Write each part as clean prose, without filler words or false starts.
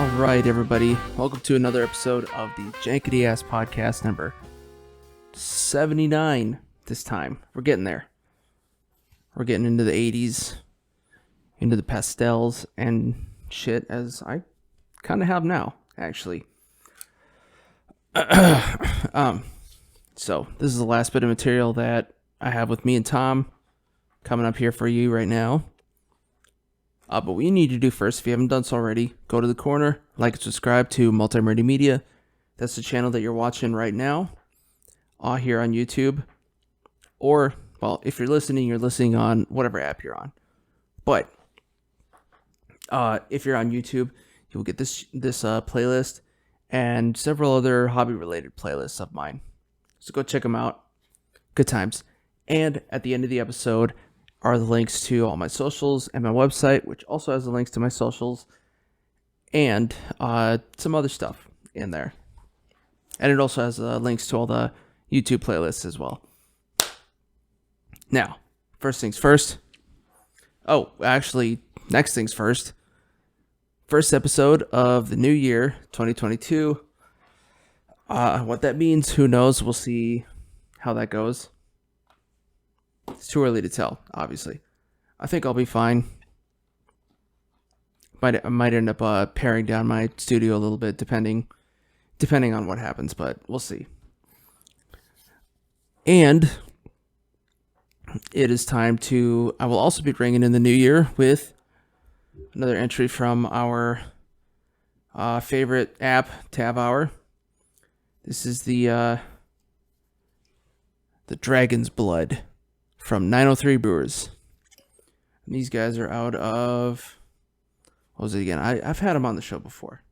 All right, everybody. Welcome to another episode of the jankityasspodcast number 79 this time. We're getting there. We're getting into the 80s, into the pastels and shit, as I kind of have now, actually. So, this is the last bit of material that I have with me and Tom coming up here for you right now. But what you need to do first, if you haven't done so already, go to the corner, like and subscribe to Multi-Murdy Media. That's the channel that you're watching right now here on YouTube. Or, well, if you're listening on whatever app you're on. But if you're on YouTube, you'll get this playlist and several other hobby-related playlists of mine. So go check them out. Good times. And at the end of the episode are the links to all my socials and my website, which also has the links to my socials and some other stuff in there. And it also has links to all the YouTube playlists as well. Now, first things first. Oh, actually, next things first. First episode of the new year, 2022. What that means, who knows? We'll see how that goes. It's too early to tell, obviously. I think I'll be fine. I might end up paring down my studio a little bit, depending on what happens, but we'll see. And it is time to... I will also be bringing in the new year with another entry from our favorite app, Tab Hour. This is the Dragon's Blood from 903 Brewers. And these guys are out of... What was it again? I've had them on the show before.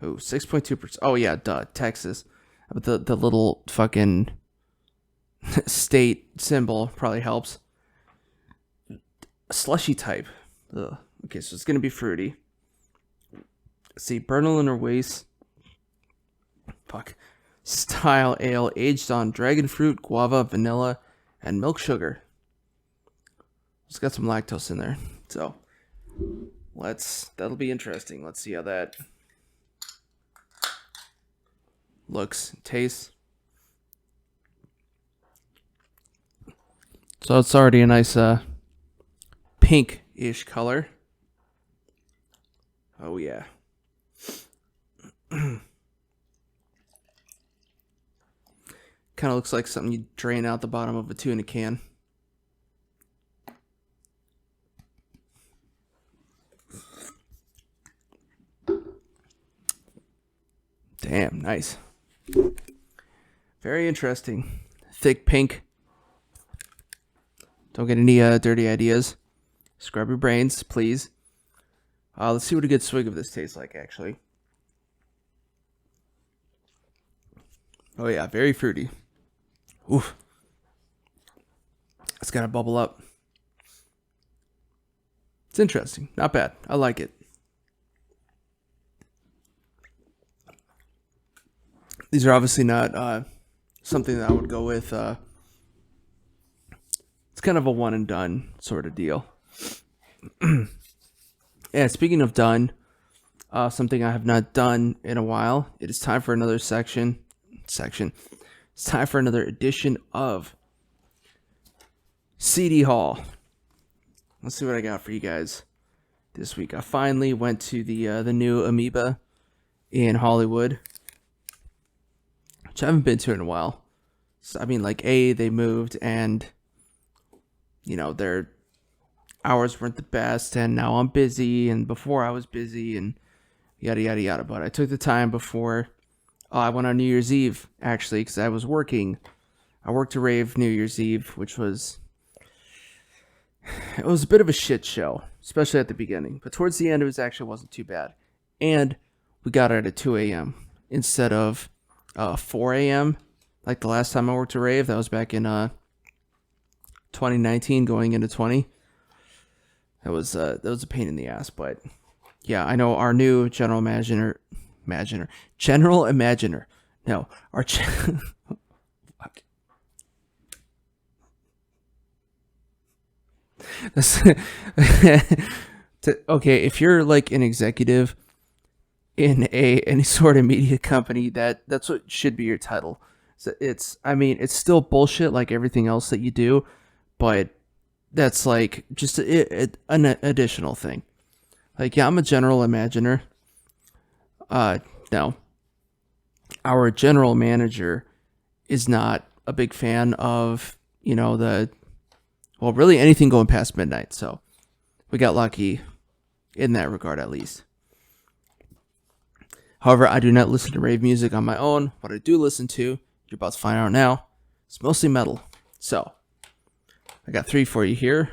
Oh, 6.2%. Oh, yeah, duh. Texas. But the little fucking state symbol probably helps. Slushy type. Ugh. Okay, so it's going to be fruity. Let's see. Bernal or Waste. Style ale aged on dragon fruit, guava, vanilla, and milk sugar. It's got some lactose in there. So, that'll be interesting. Let's see how that looks and tastes. So it's already a nice pink-ish color. Oh yeah. Kind of looks like something you drain out the bottom of a tuna can. Damn, nice. Very interesting. Thick pink. Don't get any dirty ideas. Scrub your brains, please. Let's see what a good swig of this tastes like, actually. Oh yeah, very fruity. Oof. It's got to bubble up. It's interesting. Not bad. I like it. These are obviously not something that I would go with. It's kind of a one and done sort of deal. Yeah, speaking of done, something I have not done in a while, it is time for another section. It's time for another edition of CD Hall. Let's see what I got for you guys this week. I finally went to the new Amoeba in Hollywood, which I haven't been to in a while. So, I mean, like, they moved and, you know, their hours weren't the best, and now I'm busy, and before I was busy, and yada, yada, yada. But I took the time before... I went on New Year's Eve, actually, because I was working. I worked a rave New Year's Eve, which was... It was a bit of a shit show, especially at the beginning. But towards the end, it wasn't too bad. And we got out at 2 a.m. instead of 4 a.m. Like the last time I worked a rave. That was back in 2019, going into 20. That was a pain in the ass, but... Yeah, I know our new general imaginer. No, our fuck. Okay, if you're like an executive in any sort of media company, that's what should be your title. So it's still bullshit like everything else that you do, but that's like just an additional thing. Like, yeah, I'm a general imaginer. No, our general manager is not a big fan of, really anything going past midnight. So we got lucky in that regard, at least. However, I do not listen to rave music on my own. What I do listen to, you're about to find out now, it's mostly metal. So I got 3 for you here.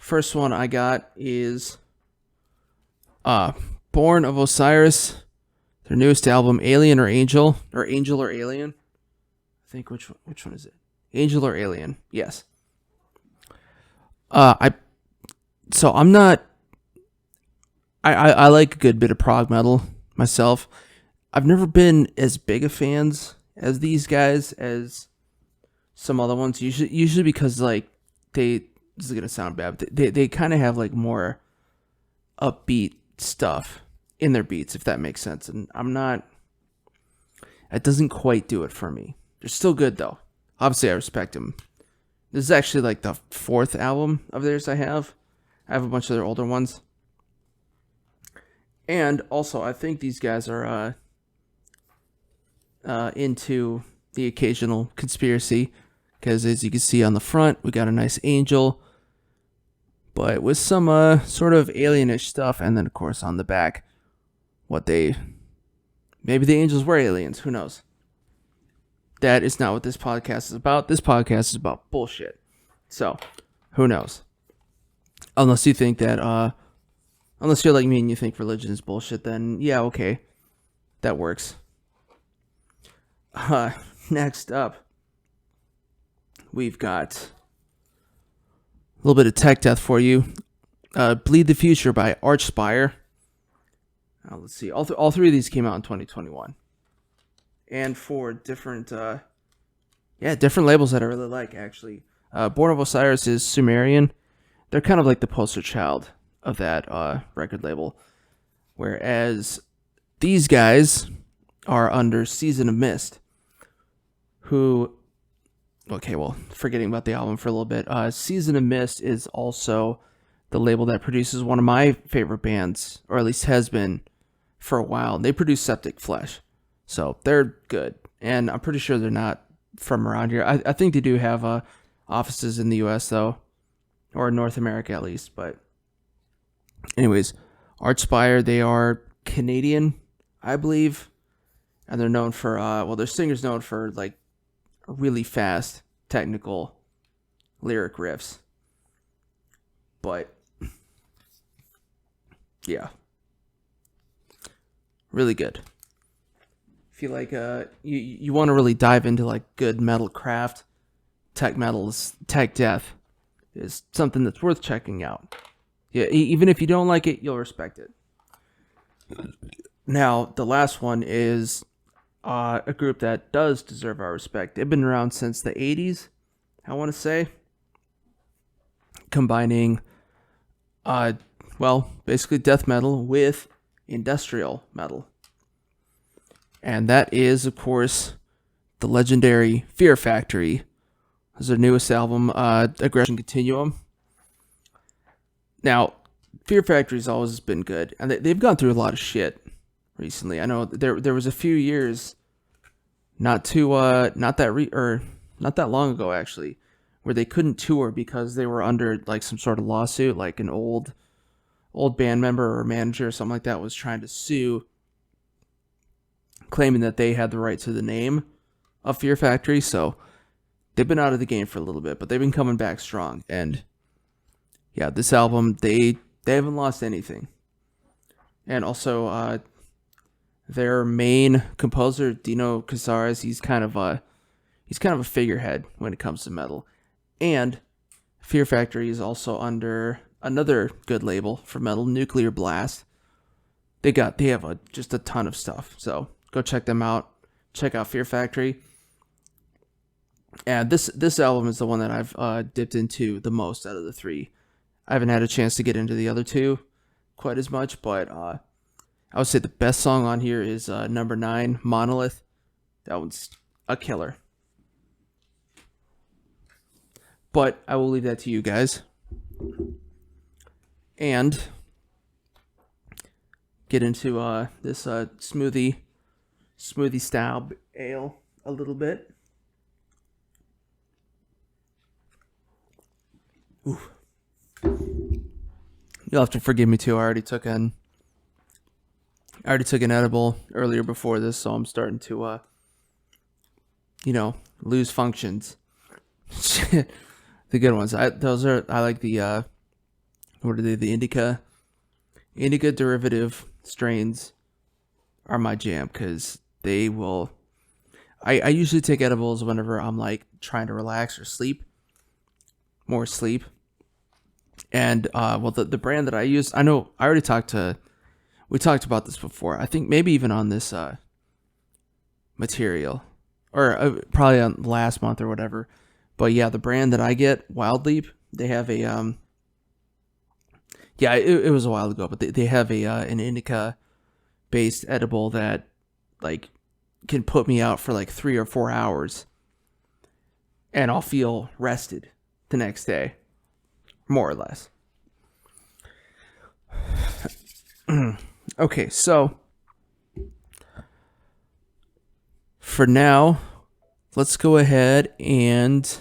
First one I got is Bornofosiris, their newest album, Alien or Angel, or Angel or Alien. I think which one is it? Angel or Alien? Yes. I'm not. I like a good bit of prog metal myself. I've never been as big of fans as these guys as some other ones. Usually because like this is gonna sound bad, but they kind of have like more upbeat stuff in their beats, if that makes sense. And I'm not. It doesn't quite do it for me. They're still good though. Obviously, I respect them. This is actually like the 4th album of theirs I have. I have a bunch of their older ones. And also, I think these guys are into the occasional conspiracy. Because as you can see on the front, we got a nice angel. But with some sort of alienish stuff. And then, of course, on the back, maybe the angels were aliens. Who knows? That is not what this podcast is about. This podcast is about bullshit. So, who knows? Unless you think that, unless you're like me and you think religion is bullshit, then yeah, okay. That works. Next up, we've got a little bit of tech death for you. Bleed the Future by Archspire. Let's see. All 3 of these came out in 2021. And for different labels that I really like, actually. Bornofosiris is Sumerian. They're kind of like the poster child of that record label. Whereas these guys are under Season of Mist. Forgetting about the album for a little bit. Season of Mist is also the label that produces one of my favorite bands, or at least has been for a while. They produce Septic Flesh. So they're good. And I'm pretty sure they're not from around here. I think they do have offices in the U.S., though. Or North America, at least. But anyways, Archspire, they are Canadian, I believe. And they're known for, their singer's known for, like, really fast, technical lyric riffs. But, yeah. Really good. If you like, you want to really dive into like good metal craft, tech death is something that's worth checking out. Yeah, even if you don't like it, you'll respect it. Now, the last one is a group that does deserve our respect. They've been around since the 80s, I want to say. Combining, basically death metal with industrial metal. And that is, of course, the legendary Fear Factory. This is their newest album, Aggression Continuum. Now, Fear Factory's always been good, and they've gone through a lot of shit recently. I know there was a few years, not that long ago actually, where they couldn't tour because they were under like some sort of lawsuit, like an old band member or manager or something like that was trying to sue, claiming that they had the right to the name of Fear Factory. So they've been out of the game for a little bit, but they've been coming back strong. And yeah, this album, they haven't lost anything. And also, their main composer, Dino Casares, he's kind of a figurehead when it comes to metal. And Fear Factory is also under another good label for metal, Nuclear Blast. They have just a ton of stuff. So go check them out. Check out Fear Factory. And this album is the one that I've dipped into the most out of the 3. I haven't had a chance to get into the other 2 quite as much, but I would say the best song on here is number 9, Monolith. That one's a killer. But I will leave that to you guys. And get into this smoothie style ale a little bit. Ooh. You'll have to forgive me too. I already took an edible earlier before this, so I'm starting to lose functions. Shit. The good ones. I like the what are they? The indica derivative strains are my jam because they will. I usually take edibles whenever I'm like trying to relax or sleep. More sleep. And the brand that I use, I know I already we talked about this before. I think maybe even on this material, or probably on last month or whatever. But yeah, the brand that I get, Wild Leap, they have a it was a while ago, but they have an indica based edible that like can put me out for like 3 or 4 hours, and I'll feel rested the next day, more or less. Okay, so for now, let's go ahead and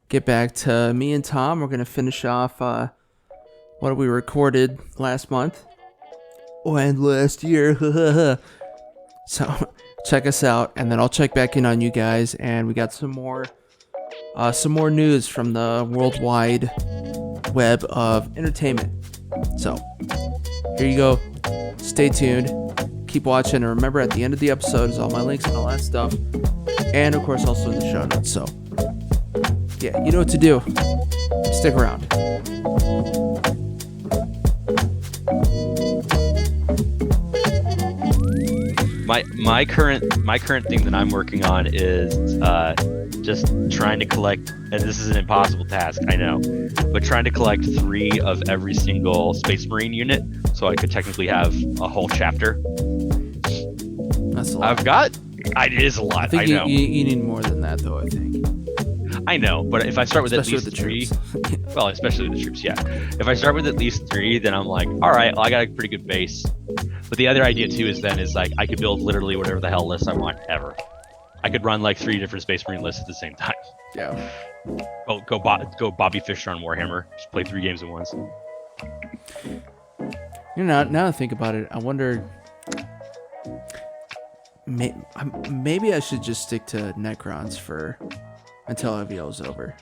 get back to me and Tom. We're going to finish off what we recorded last month. And last year. So check us out, and then I'll check back in on you guys. And we got some more news from the worldwide web of entertainment. So here you go. Stay tuned. Keep watching, and remember, at the end of the episode is all my links and all that stuff, and of course also in the show notes. So yeah, you know what to do. Stick around. My current thing that I'm working on is just trying to collect, and this is an impossible task, I know, but trying to collect 3 of every single Space Marine unit, so I could technically have a whole chapter. That's a lot. It is a lot. I know. You need more than that, though. I think. I know, but if I start with especially at least with the 3, well, especially with the troops, yeah. If I start with at least 3, then I'm like, all right, well, I got a pretty good base. But the other idea too is like I could build literally whatever the hell list I want ever. I could run like 3 different Space Marine lists at the same time. Yeah. Oh, go Bobby Fischer on Warhammer. Just play 3 games at once. Now I think about it, I wonder. Maybe I should just stick to Necrons until LVO's over.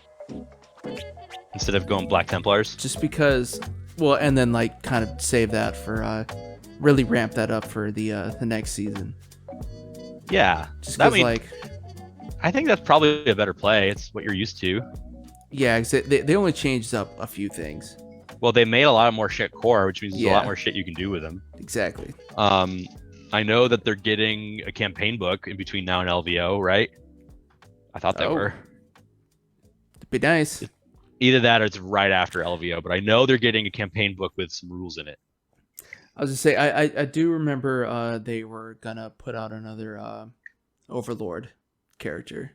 Instead of going Black Templars? Just because, well, and then like kind of save that for really ramp that up for the next season. Yeah. Just because I think that's probably a better play. It's what you're used to. Yeah, they only changed up a few things. Well, they made a lot more shit core, which means there's a lot more shit you can do with them. Exactly. I know that they're getting a campaign book in between now and LVO, right? I thought they were. It'd be nice. Either that or it's right after LVO, but I know they're getting a campaign book with some rules in it. I was gonna say, I do remember they were gonna put out another Overlord character.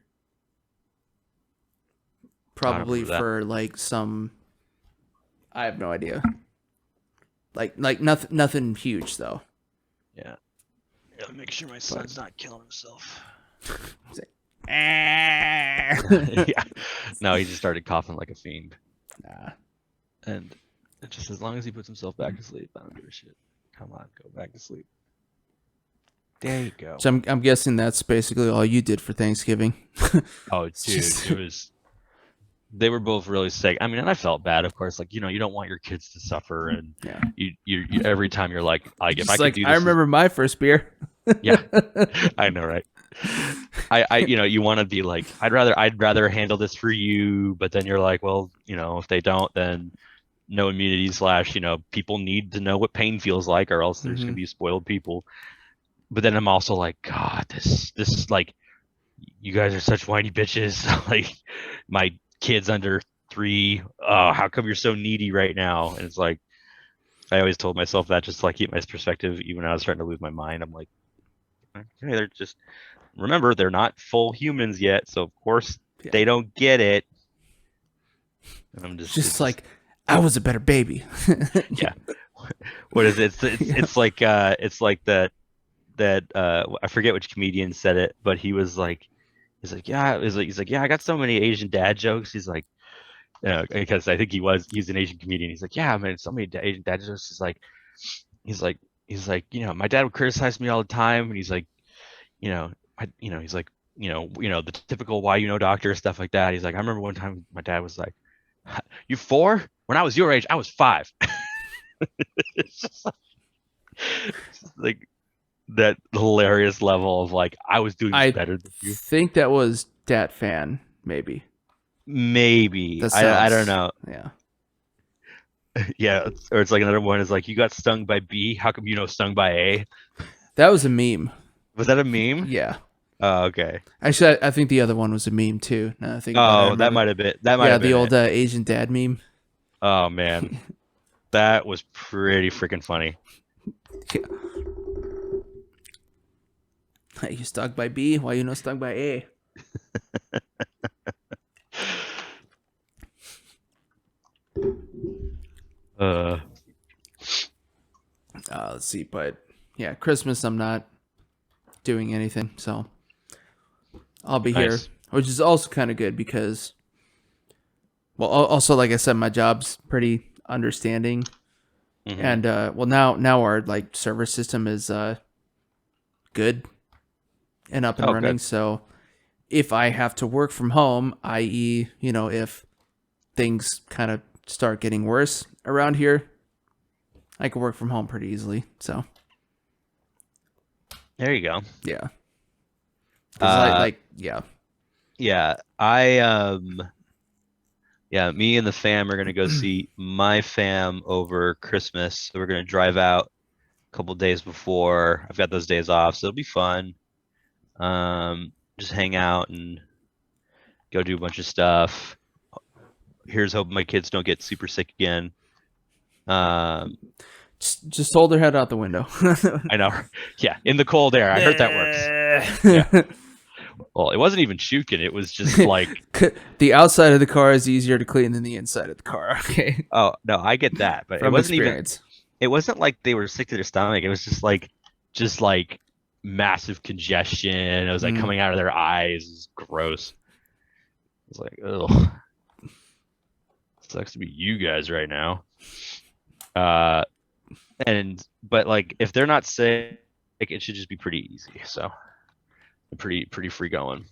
Probably for like some, I have no idea. Like nothing huge though. Yeah. Gotta make sure my son's not killing himself. Yeah. No, he just started coughing like a fiend. Nah. And just as long as he puts himself back to sleep, I don't give a shit. Come on, go back to sleep. There you go. So I'm guessing that's basically all you did for Thanksgiving. Oh, dude, it was. They were both really sick. I mean, and I felt bad, of course. Like, you don't want your kids to suffer, and you every time you're like, if I could do this. I remember my first beer. Yeah, I know, right? You want to be like, I'd rather handle this for you, but then you're like, well, if they don't, then no immunity / people need to know what pain feels like, or else there's gonna be spoiled people. But then I'm also like, God, this is like, you guys are such whiny bitches. Like, my kid's under 3. How come you're so needy right now? And it's like, I always told myself that just to like keep my perspective, even when I was starting to lose my mind. I'm like, okay, they're just remember they're not full humans yet, so of course Yeah. they don't get it. And I'm It's just just like I was a better baby. yeah. What is it? It's like that I forget which comedian said it, but he's like yeah, I got so many Asian dad jokes. He's like, because I think he's an Asian comedian. He's like, yeah, man, so many Asian dad jokes. He's like, my dad would criticize me all the time, and he's like, he's like, the typical why doctor stuff like that. He's like, I remember one time my dad was like, you 4? When I was your age, I was 5. It's just like that hilarious level of like I was doing better than you. I think that was Dat Fan, maybe. Maybe I don't know. Yeah. Yeah, or it's like another one is like you got stung by B. How come stung by A? That was a meme. Was that a meme? Yeah. Oh, okay. Actually, I think the other one was a meme too. Now I think that might have been the old Asian dad meme. Oh man, that was pretty freaking funny. Yeah. You stung by B? Why you not stung by A? Let's see, but yeah, Christmas I'm not doing anything, so I'll be here, which is also kind of good because, well, also like I said, my job's pretty understanding, and now our like server system is good and up and running. Good. So if I have to work from home, i.e., if things kind of start getting worse around here, I can work from home pretty easily. So there you go. Yeah. Me and the fam are gonna go see my fam over Christmas. So we're gonna drive out a couple days before. I've got those days off, so it'll be fun. Just hang out and go do a bunch of stuff. Here's hoping my kids don't get super sick again. Just hold their head out the window. I know. Yeah, in the cold air. I heard that works. Yeah. Well, it wasn't even shukin. It was just like the outside of the car is easier to clean than the inside of the car. Okay. Oh no, I get that, but From it wasn't experience. It wasn't like they were sick to their stomach. It was just like massive congestion. It was like coming out of their eyes. It was gross. It's like, ugh. Sucks to be you guys right now. But like if they're not sick, it should just be pretty easy. So pretty free going.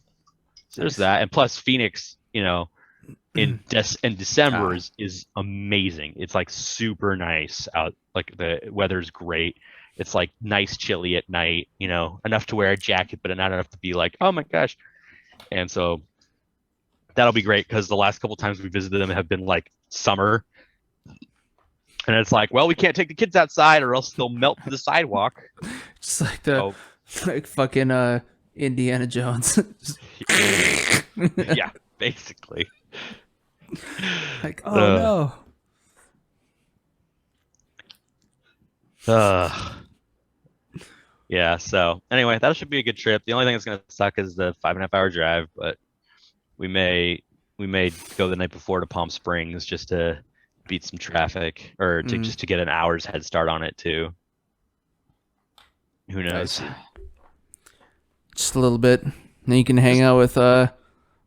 So there's that. And plus Phoenix, in December is amazing. It's like super nice out. Like the weather's great. It's like nice chilly at night, enough to wear a jacket, but not enough to be like, oh my gosh. And so that'll be great because the last couple times we visited them have been like summer. And it's like, well, we can't take the kids outside or else they'll melt to the sidewalk. Just like like fucking Indiana Jones. Yeah, basically. Like, oh no. Yeah, so anyway, that should be a good trip. The only thing that's gonna suck is the 5.5 hour drive, but we may go the night before to Palm Springs just to beat some traffic or just to get an hour's head start on it too. Who knows? Nice. Just a little bit. Then you can hang out with our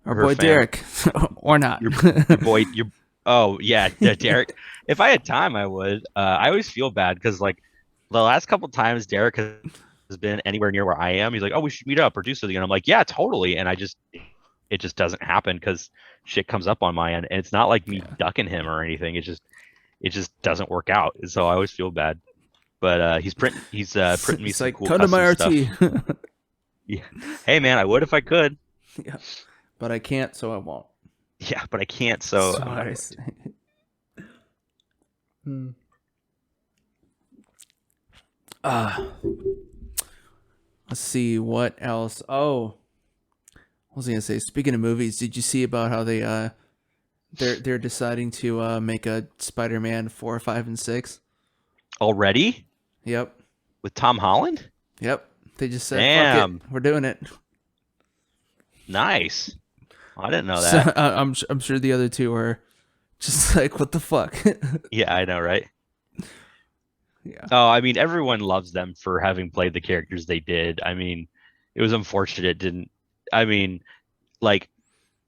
boy Derek, or not. Your boy. Oh yeah, Derek. If I had time, I would. I always feel bad because like the last couple times Derek has been anywhere near where I am. He's like, oh, we should meet up or do something, and I'm like, yeah, totally. And it just doesn't happen because shit comes up on my end, and it's not like me ducking him or anything. It just doesn't work out. So I always feel bad. But he's printing me some like, cool come to my RT. stuff. Yeah. Hey man, I would if I could. Yeah. But I can't, so I won't. Yeah, but I can't, so I let's see what else. Oh, what was I gonna say? Speaking of movies, did you see about how they're deciding to make a Spider-Man 4, 5, and 6? Already Yep. with Tom Holland? Yep. They just said, "Fuck Damn. it, we're doing it." Nice. I didn't know So that. I'm sure the other two are just like, "What the fuck?" Yeah, I know, right? Yeah. Oh, I mean, everyone loves them for having played the characters they did. I mean, it was unfortunate it didn't. I mean, like,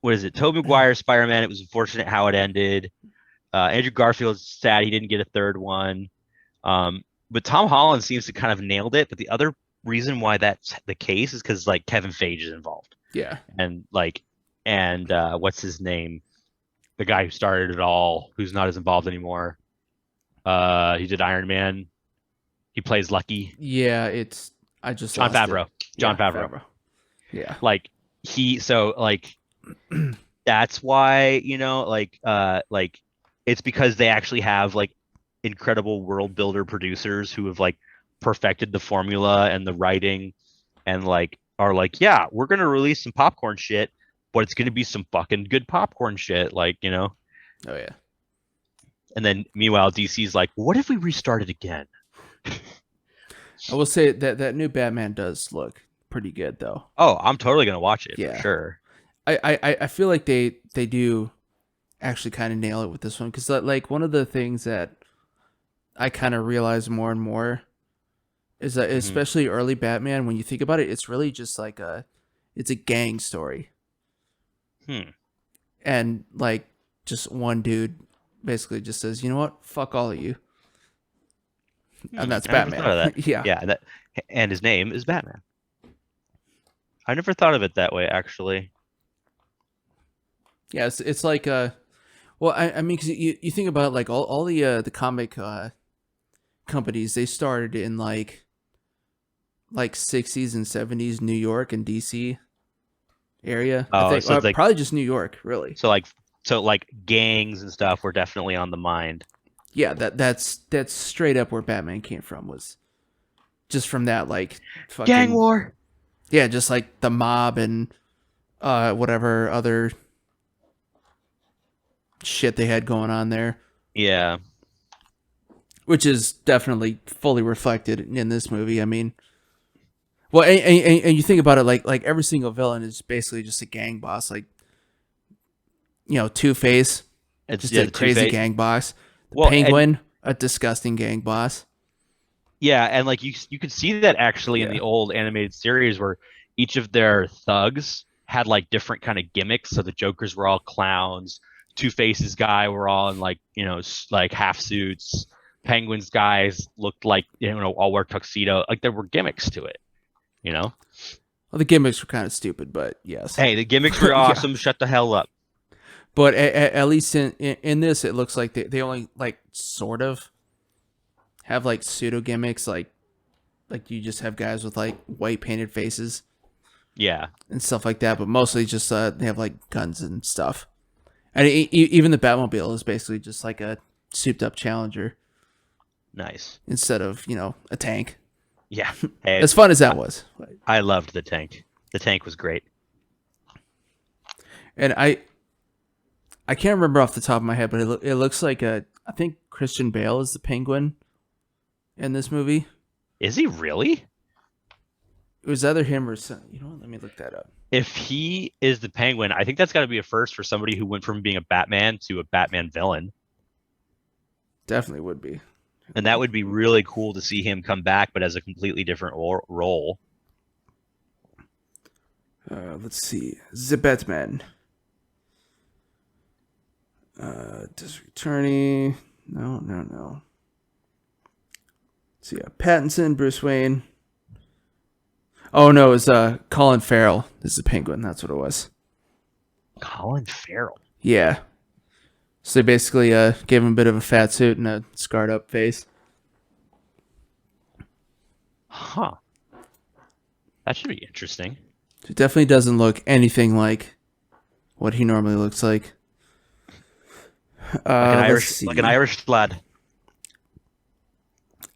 what is it? Tobey Maguire, Spider-Man. It was unfortunate how it ended. Andrew Garfield's sad he didn't get a third one. But Tom Holland seems to kind of nailed it. But the other reason why that's the case is because like Kevin Feige is involved, Yeah. and what's his name? The guy who started it all, who's not as involved anymore. He did Iron Man. He plays Lucky. Yeah. I just Jon lost Favreau. it. Jon Yeah, Favreau. Yeah. Like that's why, it's because they actually have like incredible world builder producers who have like perfected the formula and the writing and like are like, yeah, we're gonna release some popcorn shit, but it's gonna be some fucking good popcorn shit, Oh yeah. And then meanwhile DC's like, what if we restart it again? I will say that new Batman does look pretty good though. Oh, I'm totally gonna watch it Yeah. for sure. I feel like they do actually kind of nail it with this one, because like one of the things that I kind of realize more and more is that especially early Batman, when you think about it, it's really just like it's a gang story. And like just one dude basically just says, "You know what? Fuck all of you." And that's Batman. Never thought of that. Yeah. Yeah, and his name is Batman. I never thought of it that way, actually. Yeah, it's like well, I mean, cause you think about like all the comic companies, they started in like 60s and 70s New York and DC area. I think so probably just New York, really. So like gangs and stuff were definitely on the mind. Yeah, that's straight up where Batman came from, was just from that like fucking Gang war. Yeah, just like the mob and whatever other shit they had going on there. Yeah. Which is definitely fully reflected in this movie. I mean, well, and you think about it, like every single villain is basically just a gang boss. Like, Two-Face, It's just a crazy Two-Face. gang boss. The Penguin, a disgusting gang boss. Yeah, and like you could see that actually in the old animated series where each of their thugs had like different kind of gimmicks. So the Jokers were all clowns. Two-Face's guy were all in like like half suits. Penguin's guys looked like all wear tuxedo. Like there were gimmicks to it. Well, the gimmicks were kind of stupid, but yes. Hey, the gimmicks were awesome. Yeah. Shut the hell up. But at least in this, it looks like they only like sort of have like pseudo gimmicks, like you just have guys with like white painted faces, yeah, and stuff like that. But mostly just they have like guns and stuff. And even the Batmobile is basically just like a souped up Challenger. Nice. Instead of a tank. Yeah. Hey, as fun as that was. I loved the tank. The tank was great. And I can't remember off the top of my head, but it looks like I think Christian Bale is the Penguin in this movie. Is he really? It was either him or some. Let me look that up. If he is the Penguin, I think that's got to be a first for somebody who went from being a Batman to a Batman villain. Definitely would be. And that would be really cool to see him come back, but as a completely different role. Let's see. thebatman. District Attorney. No. Let's see. Pattinson, Bruce Wayne. Oh no, it was Colin Farrell. This is the Penguin. That's what it was. Colin Farrell. Yeah. So they basically gave him a bit of a fat suit and a scarred up face. Huh. That should be interesting. It definitely doesn't look anything like what he normally looks like. Like an Irish lad.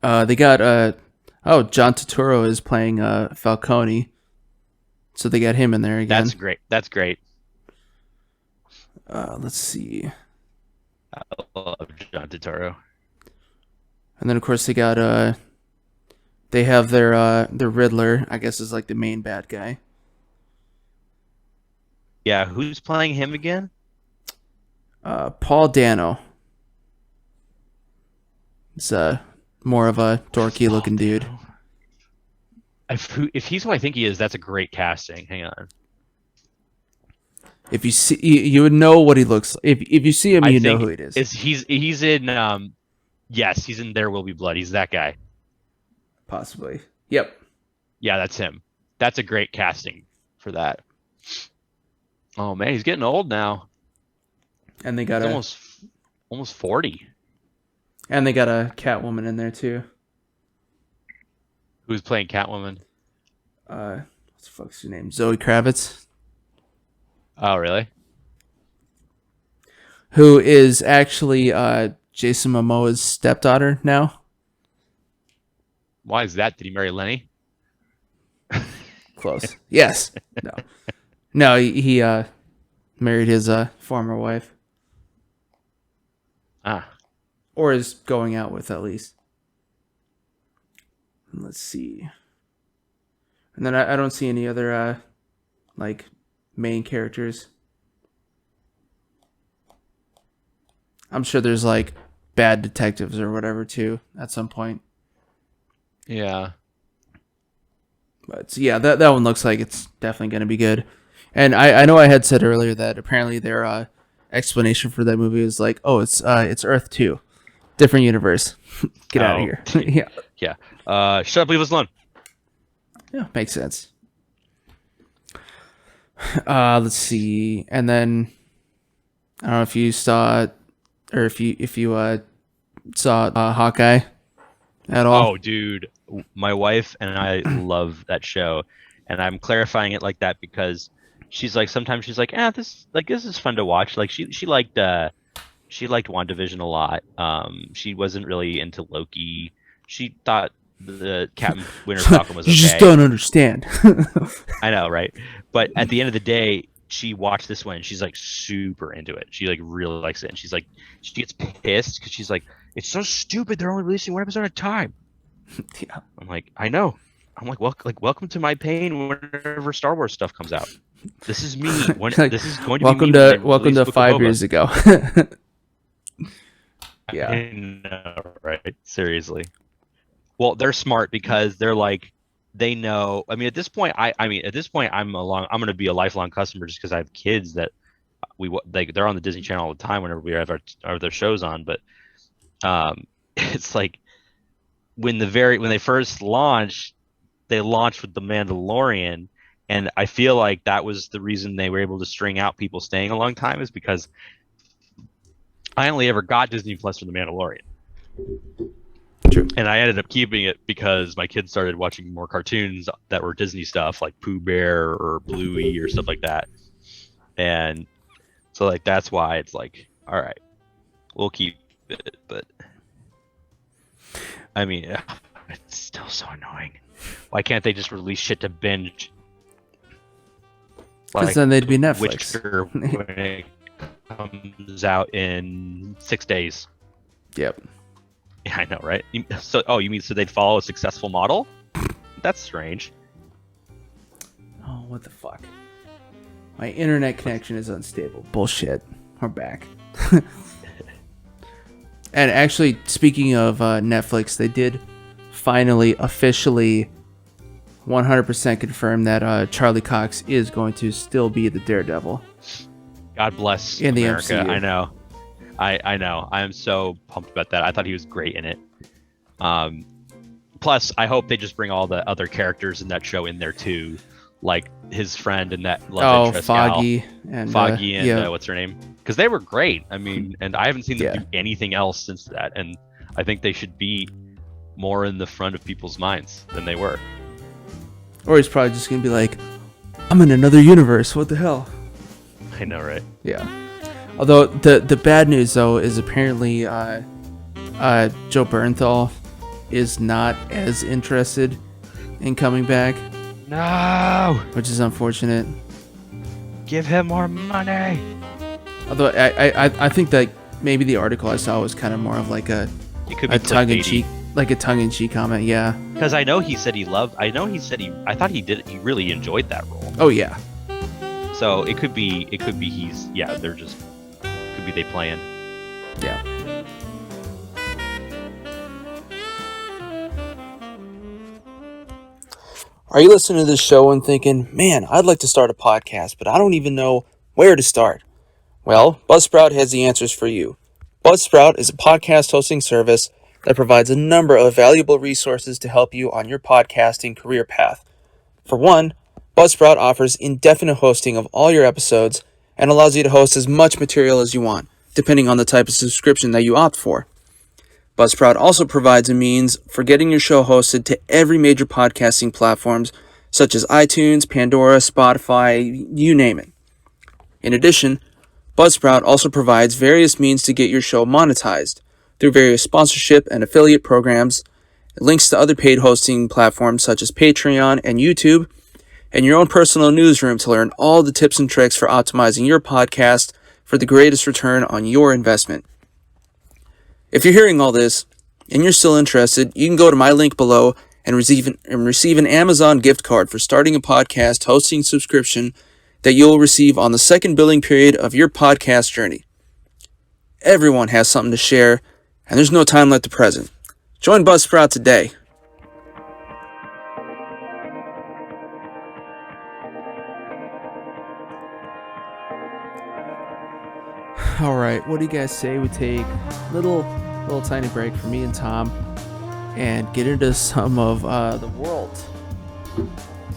They got John Turturro is playing Falcone. So they got him in there again. That's great. Let's see. I love John Turturro. And then of course they have their Riddler, I guess, is like the main bad guy. Yeah, who's playing him again? Paul Dano. It's more of a dorky looking dude. If he's who I think he is, that's a great casting. Hang on. If you see, you would know what he looks like. If you see him, you know who it is. He's in yes, he's in There Will Be Blood. He's that guy. Possibly. Yep. Yeah, that's him. That's a great casting for that. Oh man, he's getting old now. And they got almost 40. And they got a Catwoman in there too. Who's playing Catwoman? What the fuck's her name? Zoe Kravitz. Oh, really? Who is actually Jason Momoa's stepdaughter now. Why is that? Did he marry Lenny? Close. Yes. No, he married his former wife. Or is going out with, at least. Let's see. And then I don't see any other like main characters. I'm sure there's like bad detectives or whatever too at some point. Yeah. But so yeah, that one looks like it's definitely going to be good. And I know I had said earlier that apparently their explanation for that movie is like, oh, it's Earth 2. Different universe. Get out of here. Yeah. Yeah. Shut up, leave us alone. Yeah, makes sense. Let's see. And then I don't know if you saw it, or if you saw Hawkeye at all. Oh, dude, my wife and I love that show, and I'm clarifying it like that because she's like, sometimes she's like, this is fun to watch. Like she liked WandaVision a lot. She wasn't really into Loki. She thought the Captain Winter Falcon was okay. You just don't understand. I know, right? But at the end of the day, she watched this one and she's like super into it. She like really likes it, and she's like, she gets pissed because she's like, it's so stupid. They're only releasing one episode at a time. Yeah, I'm like, I know. I'm like, welcome to my pain whenever Star Wars stuff comes out. This is me. This is going to be me. Welcome to 5 years ago. Yeah, I know, right? Seriously. Well, they're smart because they're like, they know. I mean, at this point, I'm going to be a lifelong customer just because I have kids that they're on the Disney Channel all the time whenever we have our shows on. But it's like when they first launched, they launched with The Mandalorian, and I feel like that was the reason they were able to string out people staying a long time, is because I only ever got Disney Plus for The Mandalorian. True. And I ended up keeping it because my kids started watching more cartoons that were Disney stuff, like Pooh Bear or Bluey or stuff like that. And so like that's why it's like, all right, we'll keep it. But I mean, it's still so annoying. Why can't they just release shit to binge? Because then they'd be Netflix. Witcher when it comes out in 6 days. Yep. Yeah, I know, right? So they'd follow a successful model? That's strange. Oh, what the fuck? My internet connection is unstable. Bullshit. We're back. And actually, speaking of Netflix, they did finally officially 100% confirm that Charlie Cox is going to still be the Daredevil. God bless in America. the MCU. I know. I know. I am so pumped about that. I thought he was great in it. Plus, I hope they just bring all the other characters in that show in there too, like his friend and that love interest Foggy gal. and Foggy and yeah. What's her name? Because they were great. I mean, and I haven't seen them do anything else since that. And I think they should be more in the front of people's minds than they were. Or he's probably just gonna be like, I'm in another universe. What the hell? I know, right? Yeah. Although the bad news though is apparently Joe Bernthal is not as interested in coming back. No. Which is unfortunate. Give him more money. Although I think that maybe the article I saw was kind of more of like a It could be a tongue-in-cheek, clickbaity. like a tongue-in-cheek comment. Yeah. Because I know he said he loved. I thought he did. He really enjoyed that role. Oh yeah. So it could be he's. Yeah, they're just. Could be they playing. Yeah. Are you listening to this show and thinking, man, I'd like to start a podcast, but I don't even know where to start? Well, Buzzsprout has the answers for you. Buzzsprout is a podcast hosting service that provides a number of valuable resources to help you on your podcasting career path. For one, Buzzsprout offers indefinite hosting of all your episodes and allows you to host as much material as you want, depending on the type of subscription that you opt for. Buzzsprout also provides a means for getting your show hosted to every major podcasting platforms such as iTunes, Pandora, Spotify, you name it. In addition, Buzzsprout also provides various means to get your show monetized through various sponsorship and affiliate programs, links to other paid hosting platforms such as Patreon and YouTube, and your own personal newsroom to learn all the tips and tricks for optimizing your podcast for the greatest return on your investment. If you're hearing all this and you're still interested, you can go to my link below and receive an Amazon gift card for starting a podcast hosting subscription that you'll receive on the second billing period of your podcast journey. Everyone has something to share, and there's no time like the present. Join Buzzsprout today. All right, what do you guys say we take a little tiny break for me and Tom and get into some of the world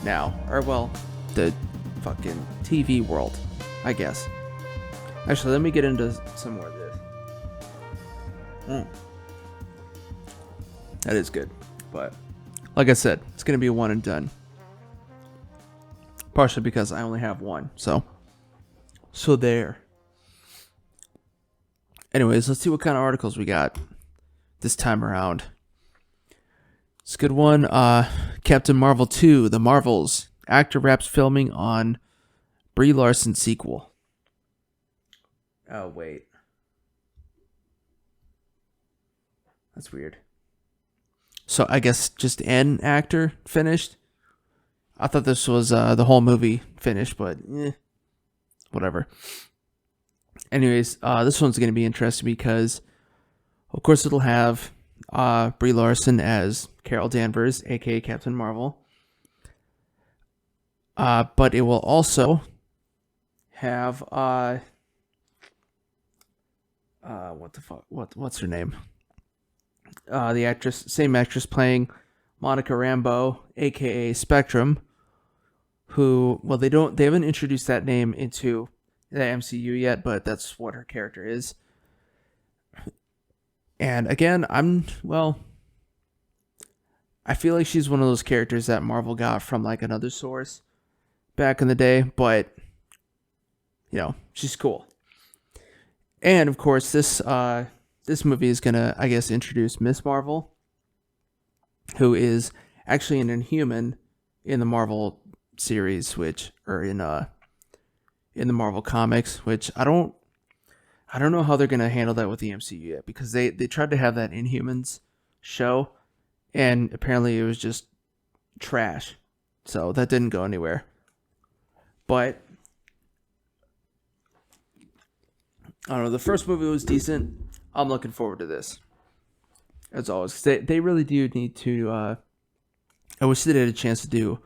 now, or well, the fucking TV world, I guess. Actually, let me get into some more of this. That is good, but like I said, it's gonna be a one and done. Partially because I only have one, so there. Anyways, let's see what kind of articles we got this time around. It's a good one. Captain Marvel 2, The Marvels. Actor wraps filming on Brie Larson sequel. Oh, wait. That's weird. So I guess just an actor finished? I thought this was the whole movie finished, but whatever. Anyways, this one's going to be interesting because, of course, it'll have Brie Larson as Carol Danvers, aka Captain Marvel. But it will also have what the fuck? What's her name? The same actress playing Monica Rambeau, aka Spectrum. Who? Well, they haven't introduced that name into the MCU yet, but that's what her character is. And again, I feel like she's one of those characters that Marvel got from like another source back in the day, but she's cool. And of course, this movie is gonna, I guess, introduce Miss Marvel, who is actually an Inhuman in the Marvel series, in the Marvel comics, which I don't know how they're gonna handle that with the MCU yet, because they tried to have that Inhumans show, and apparently it was just trash, so that didn't go anywhere. But I don't know. The first movie was decent. I'm looking forward to this, as always, 'cause they really do need to. I wish they had a chance to do,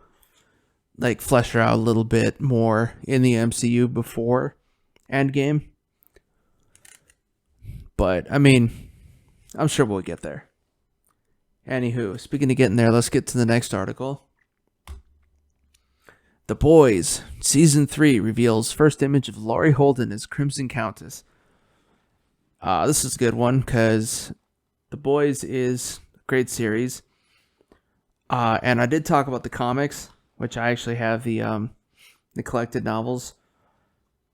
like, flesh her out a little bit more in the MCU before Endgame. But, I mean, I'm sure we'll get there. Anywho, speaking of getting there, let's get to the next article. The Boys, Season 3 reveals first image of Laurie Holden as Crimson Countess. This is a good one, because The Boys is a great series. And I did talk about the comics, which I actually have the collected novels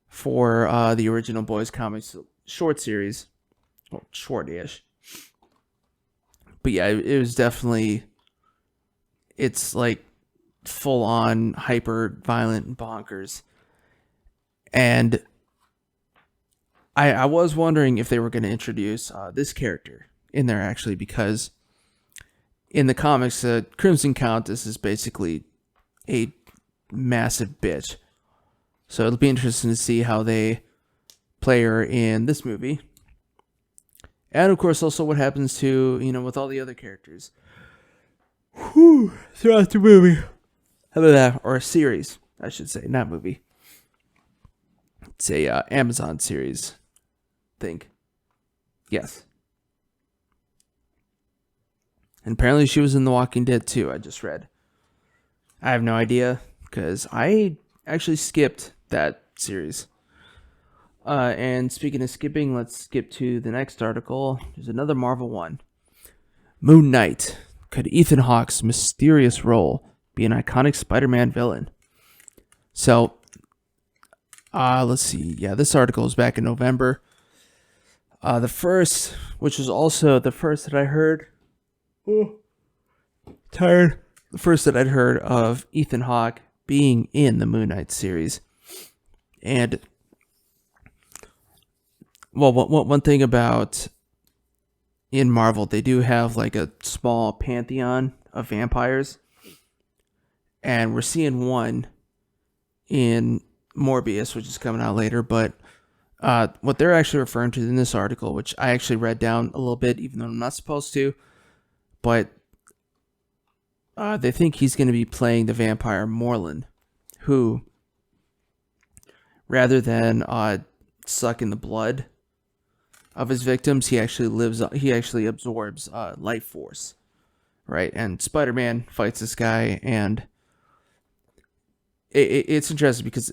for the original Boys comics short series. Well, short-ish. But yeah, it was definitely, it's like full-on hyper-violent and bonkers. And I was wondering if they were going to introduce this character in there actually, because in the comics, Crimson Countess is basically a massive bitch. So it'll be interesting to see how they play her in this movie. And of course, also what happens to, with all the other characters throughout the movie. How about that? Or a series, I should say, not movie. It's a Amazon series, I think. Yes. And apparently she was in The Walking Dead too, I just read. I have no idea, because I actually skipped that series. And speaking of skipping, let's skip to the next article. There's another Marvel one. Moon Knight. Could Ethan Hawke's mysterious role be an iconic Spider-Man villain? So, let's see. Yeah, this article is back in November. The first, which was also the first that I heard. Oh, tired. The first that I'd heard of Ethan Hawke being in the Moon Knight series. And, well, one thing about in Marvel, they do have like a small pantheon of vampires. And we're seeing one in Morbius, which is coming out later. But what they're actually referring to in this article, which I actually read down a little bit, even though I'm not supposed to, but they think he's going to be playing the vampire Morlun, who, rather than sucking the blood of his victims, he actually absorbs life force, right? And Spider-Man fights this guy, and it's interesting because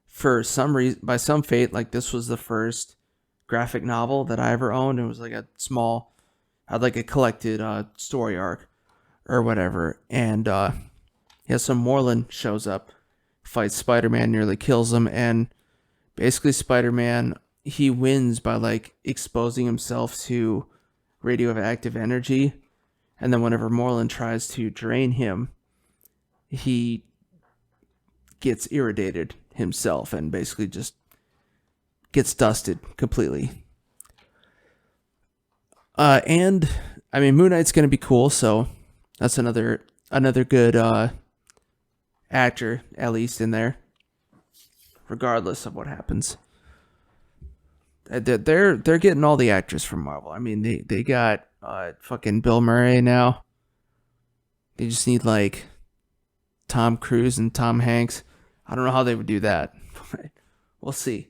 for some reason, by some fate, like this was the first graphic novel that I ever owned. It was like a small, had like a collected story arc or whatever, and some Morlun shows up, fights Spider-Man, nearly kills him, and basically Spider-Man, he wins by like exposing himself to radioactive energy, and then whenever Morlun tries to drain him, he gets irradited himself and basically just gets dusted completely. And I mean, Moon Knight's gonna be cool, so that's another good actor at least in there, regardless of what happens. They're getting all the actors from Marvel. I mean, they got fucking Bill Murray now. They just need like Tom Cruise and Tom Hanks. I don't know how they would do that, but we'll see.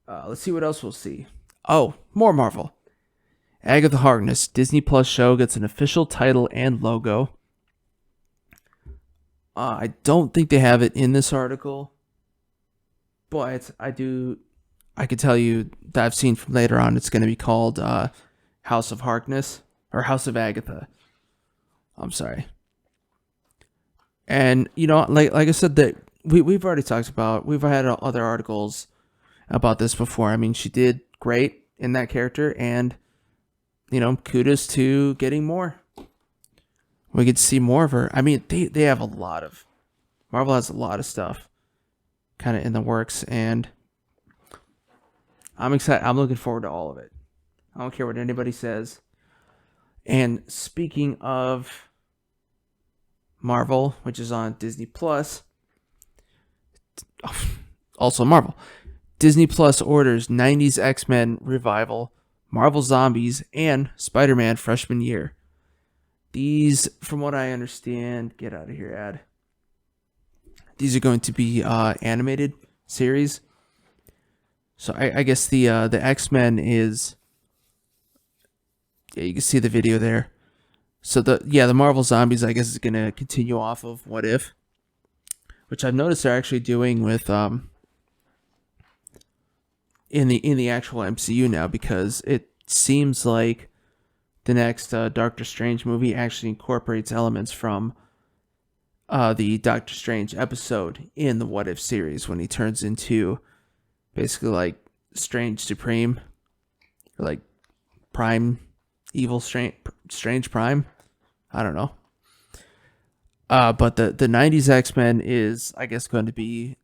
Let's see what else we'll see. Oh, more Marvel. Agatha Harkness Disney Plus show gets an official title and logo. I don't think they have it in this article, but I could tell you that I've seen from later on it's going to be called House of Harkness or House of Agatha. I'm sorry. And like I said, that we've already talked about, we've had other articles about this before. I mean, she did great in that character, and kudos to getting more. We get to see more of her. I mean, they have Marvel has a lot of stuff kind of in the works, and I'm excited. I'm looking forward to all of it. I don't care what anybody says. And speaking of Marvel, which is on Disney Plus, also Marvel, Disney Plus orders 90s X-Men revival, Marvel Zombies, and Spider-Man freshman year. These, from what I understand, get out of here, ad. These are going to be animated series. So I guess the X-Men is, yeah, you can see the video there. So the Marvel Zombies, I guess, is going to continue off of What If, which I've noticed they're actually doing with in the actual MCU now, because it seems like the next Doctor Strange movie actually incorporates elements from the Doctor Strange episode in the What If series, when he turns into basically like Strange Supreme, or like Prime, Evil Strange Prime. I don't know. But the 90s X-Men is, I guess, going to be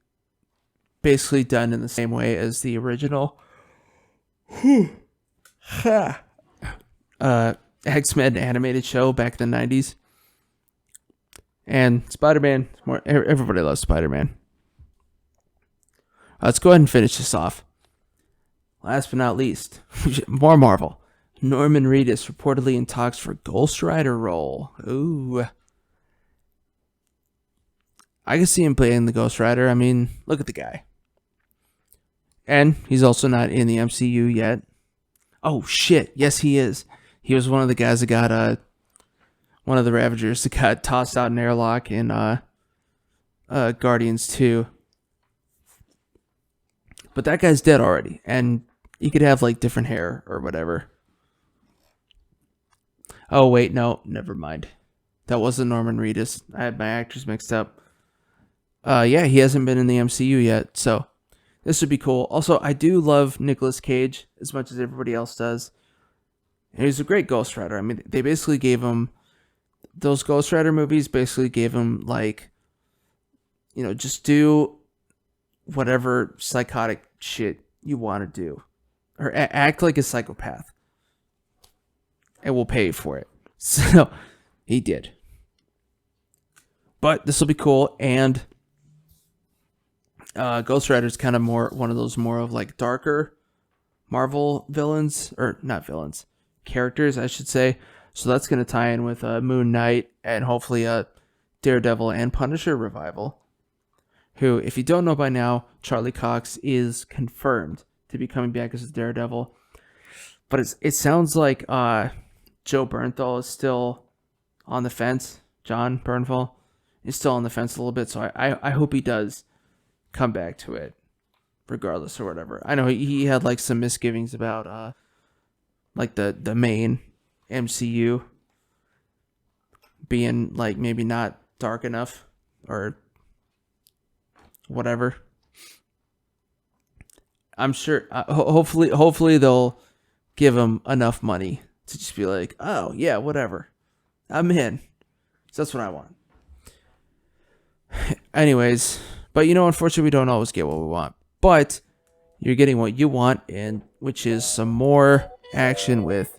basically done in the same way as the original. X-Men animated show back in the 90s. And Spider-Man, everybody loves Spider-Man. Let's go ahead and finish this off. Last but not least, more Marvel. Norman Reedus reportedly in talks for ghostrider role. Ooh. I can see him playing the ghostrider. I mean, look at the guy. And he's also not in the MCU yet. Oh, shit. Yes, he is. He was one of the guys that got, one of the Ravagers that got tossed out in an airlock in Guardians 2. But that guy's dead already. And he could have, like, different hair or whatever. Oh, wait, no. Never mind. That wasn't Norman Reedus. I had my actors mixed up. Yeah, he hasn't been in the MCU yet, so this would be cool. Also, I do love Nicolas Cage as much as everybody else does. And he's a great Ghost Rider. I mean, they basically gave him... Those Ghost Rider movies basically gave him, like... You know, just do whatever psychotic shit you want to do. Or act like a psychopath. And we'll pay you for it. So, he did. But this will be cool, and... Ghost Rider's kind of one of those more of like darker Marvel villains, or not villains, characters, I should say. So that's going to tie in with Moon Knight and hopefully a Daredevil and Punisher revival. Who, if you don't know by now, Charlie Cox is confirmed to be coming back as a Daredevil. But it sounds like Joe Bernthal is still on the fence. John Bernthal is still on the fence a little bit. So I hope he does come back to it regardless or whatever. I know he had like some misgivings about like the main MCU being like maybe not dark enough or whatever. I'm sure hopefully they'll give him enough money to just be like, oh yeah, whatever, I'm in. So that's what I want. Anyways, but you know, unfortunately, we don't always get what we want. But you're getting what you want, and which is some more action with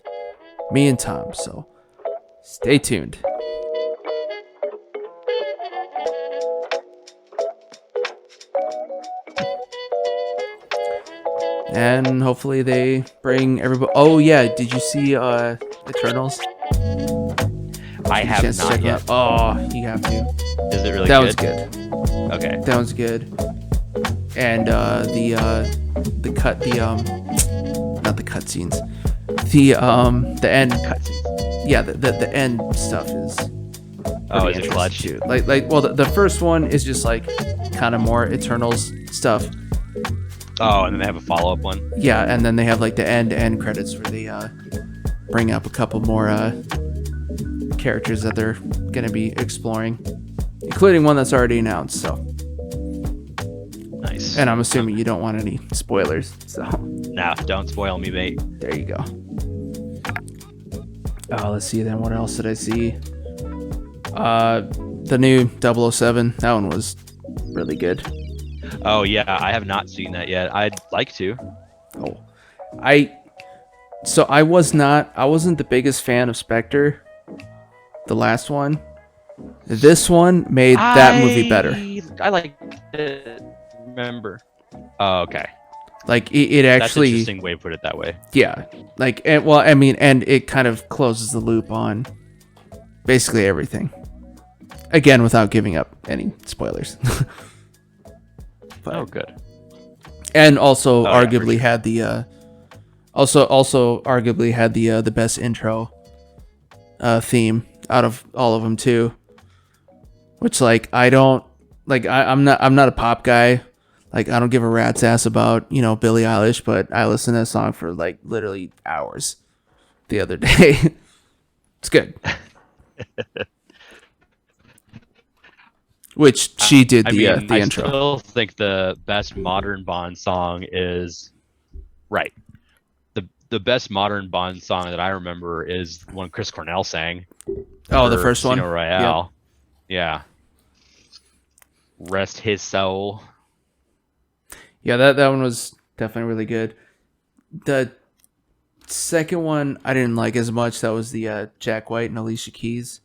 me and Tom. So stay tuned. And hopefully they bring everybody. Oh yeah, did you see Eternals? I have not yet. Oh, you have to. Is it really good? That was good. Okay. That one's good. And not the cutscenes. The end Cutscenes. Yeah, the end stuff is Oh, is it clutch? too. Well, the first one is just like kind of more Eternals stuff. Oh, and then they have a follow-up one. Yeah, and then they have like the end credits where they bring up a couple more characters that they're gonna be exploring, including one that's already announced. So nice. And I'm assuming you don't want any spoilers. So nah, don't spoil me, mate. there you go. Oh, let's see then. What else did I see? The new 007. That one was really good. Oh yeah, I have not seen that yet. I'd like to. Oh, I wasn't the biggest fan of Spectre, the last one. This one made that movie better. I like it. Remember? Oh, okay. Like it actually. That's an interesting way to put it that way. Yeah, like and it kind of closes the loop on basically everything. Again, without giving up any spoilers. But, oh, good. And also arguably yeah, had the arguably had the best intro theme out of all of them too. Which like I'm not a pop guy. Like I don't give a rat's ass about, Billie Eilish, but I listened to that song for like literally hours the other day. It's good. Which she did the intro. I still think the best modern Bond song is right. The best modern Bond song that I remember is one Chris Cornell sang. Oh, the first one? Casino Royale. Yeah. Rest his soul. Yeah, that one was definitely really good. The Second one I didn't like as much. That was the Jack White and Alicia Keys.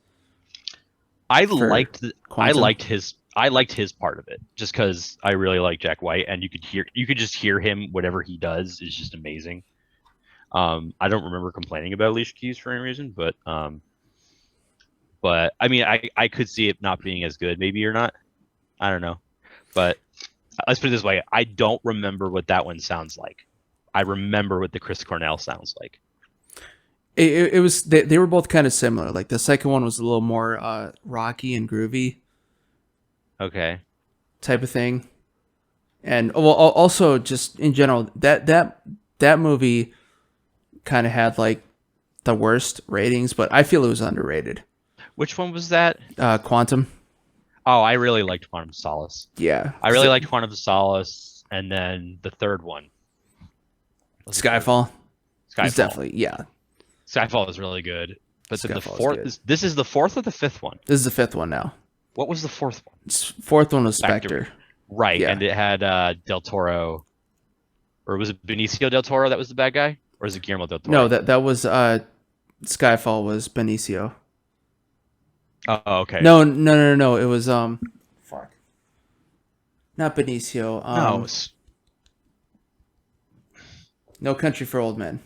I for liked Quantum. I liked his part of it just because I really like Jack White, and you could just hear him. Whatever he does is just amazing. I don't remember complaining about Alicia Keys for any reason, but I mean, I could see it not being as good, maybe or not. I don't know, but let's put it this way: I don't remember what that one sounds like. I remember what the Chris Cornell sounds like. It was they were both kind of similar. Like the second one was a little more rocky and groovy Okay. type of thing, and well, also just in general that movie kind of had like the worst ratings, but I feel it was underrated. Which one was that? Quantum. Oh, I really liked Quantum of Solace. Yeah, I really liked Quantum of Solace, and then the third one. Skyfall. Skyfall. It's definitely, yeah. Skyfall is really good. But then the Skyfall is fourth good. this is the fourth or the fifth one? This is the fifth one now. What was the fourth one? Fourth one was Spectre. Right, Yeah. and it had Del Toro, or was it Benicio del Toro that was the bad guy, or is it Guillermo del Toro? No, that was Skyfall was Benicio. Oh, okay. No. It was fuck. Not Benicio. No. No Country for Old Men.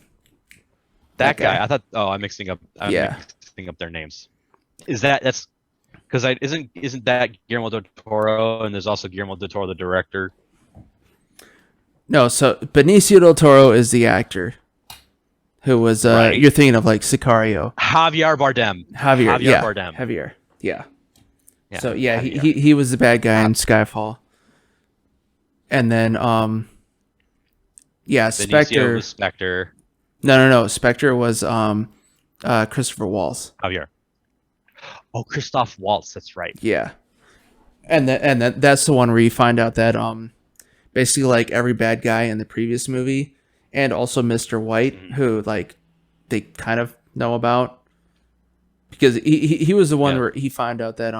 That guy. I thought. Oh, I'm mixing up their names. That's because isn't that Guillermo del Toro, and there's also Guillermo del Toro the director. No, so Benicio del Toro is the actor who was Right. You're thinking of like Sicario. Javier Bardem. Javier Bardem. Javier. Yeah. Yeah, So yeah, Javier. he was the bad guy in Skyfall. And then yeah, Benicio Spectre. was Spectre. No. Spectre was Christopher Waltz. Javier. Oh, Christoph Waltz. That's right. Yeah. And that's the one where you find out that basically like every bad guy in the previous movie and also Mr. White, who like they kind of know about, because he was the one where he found out that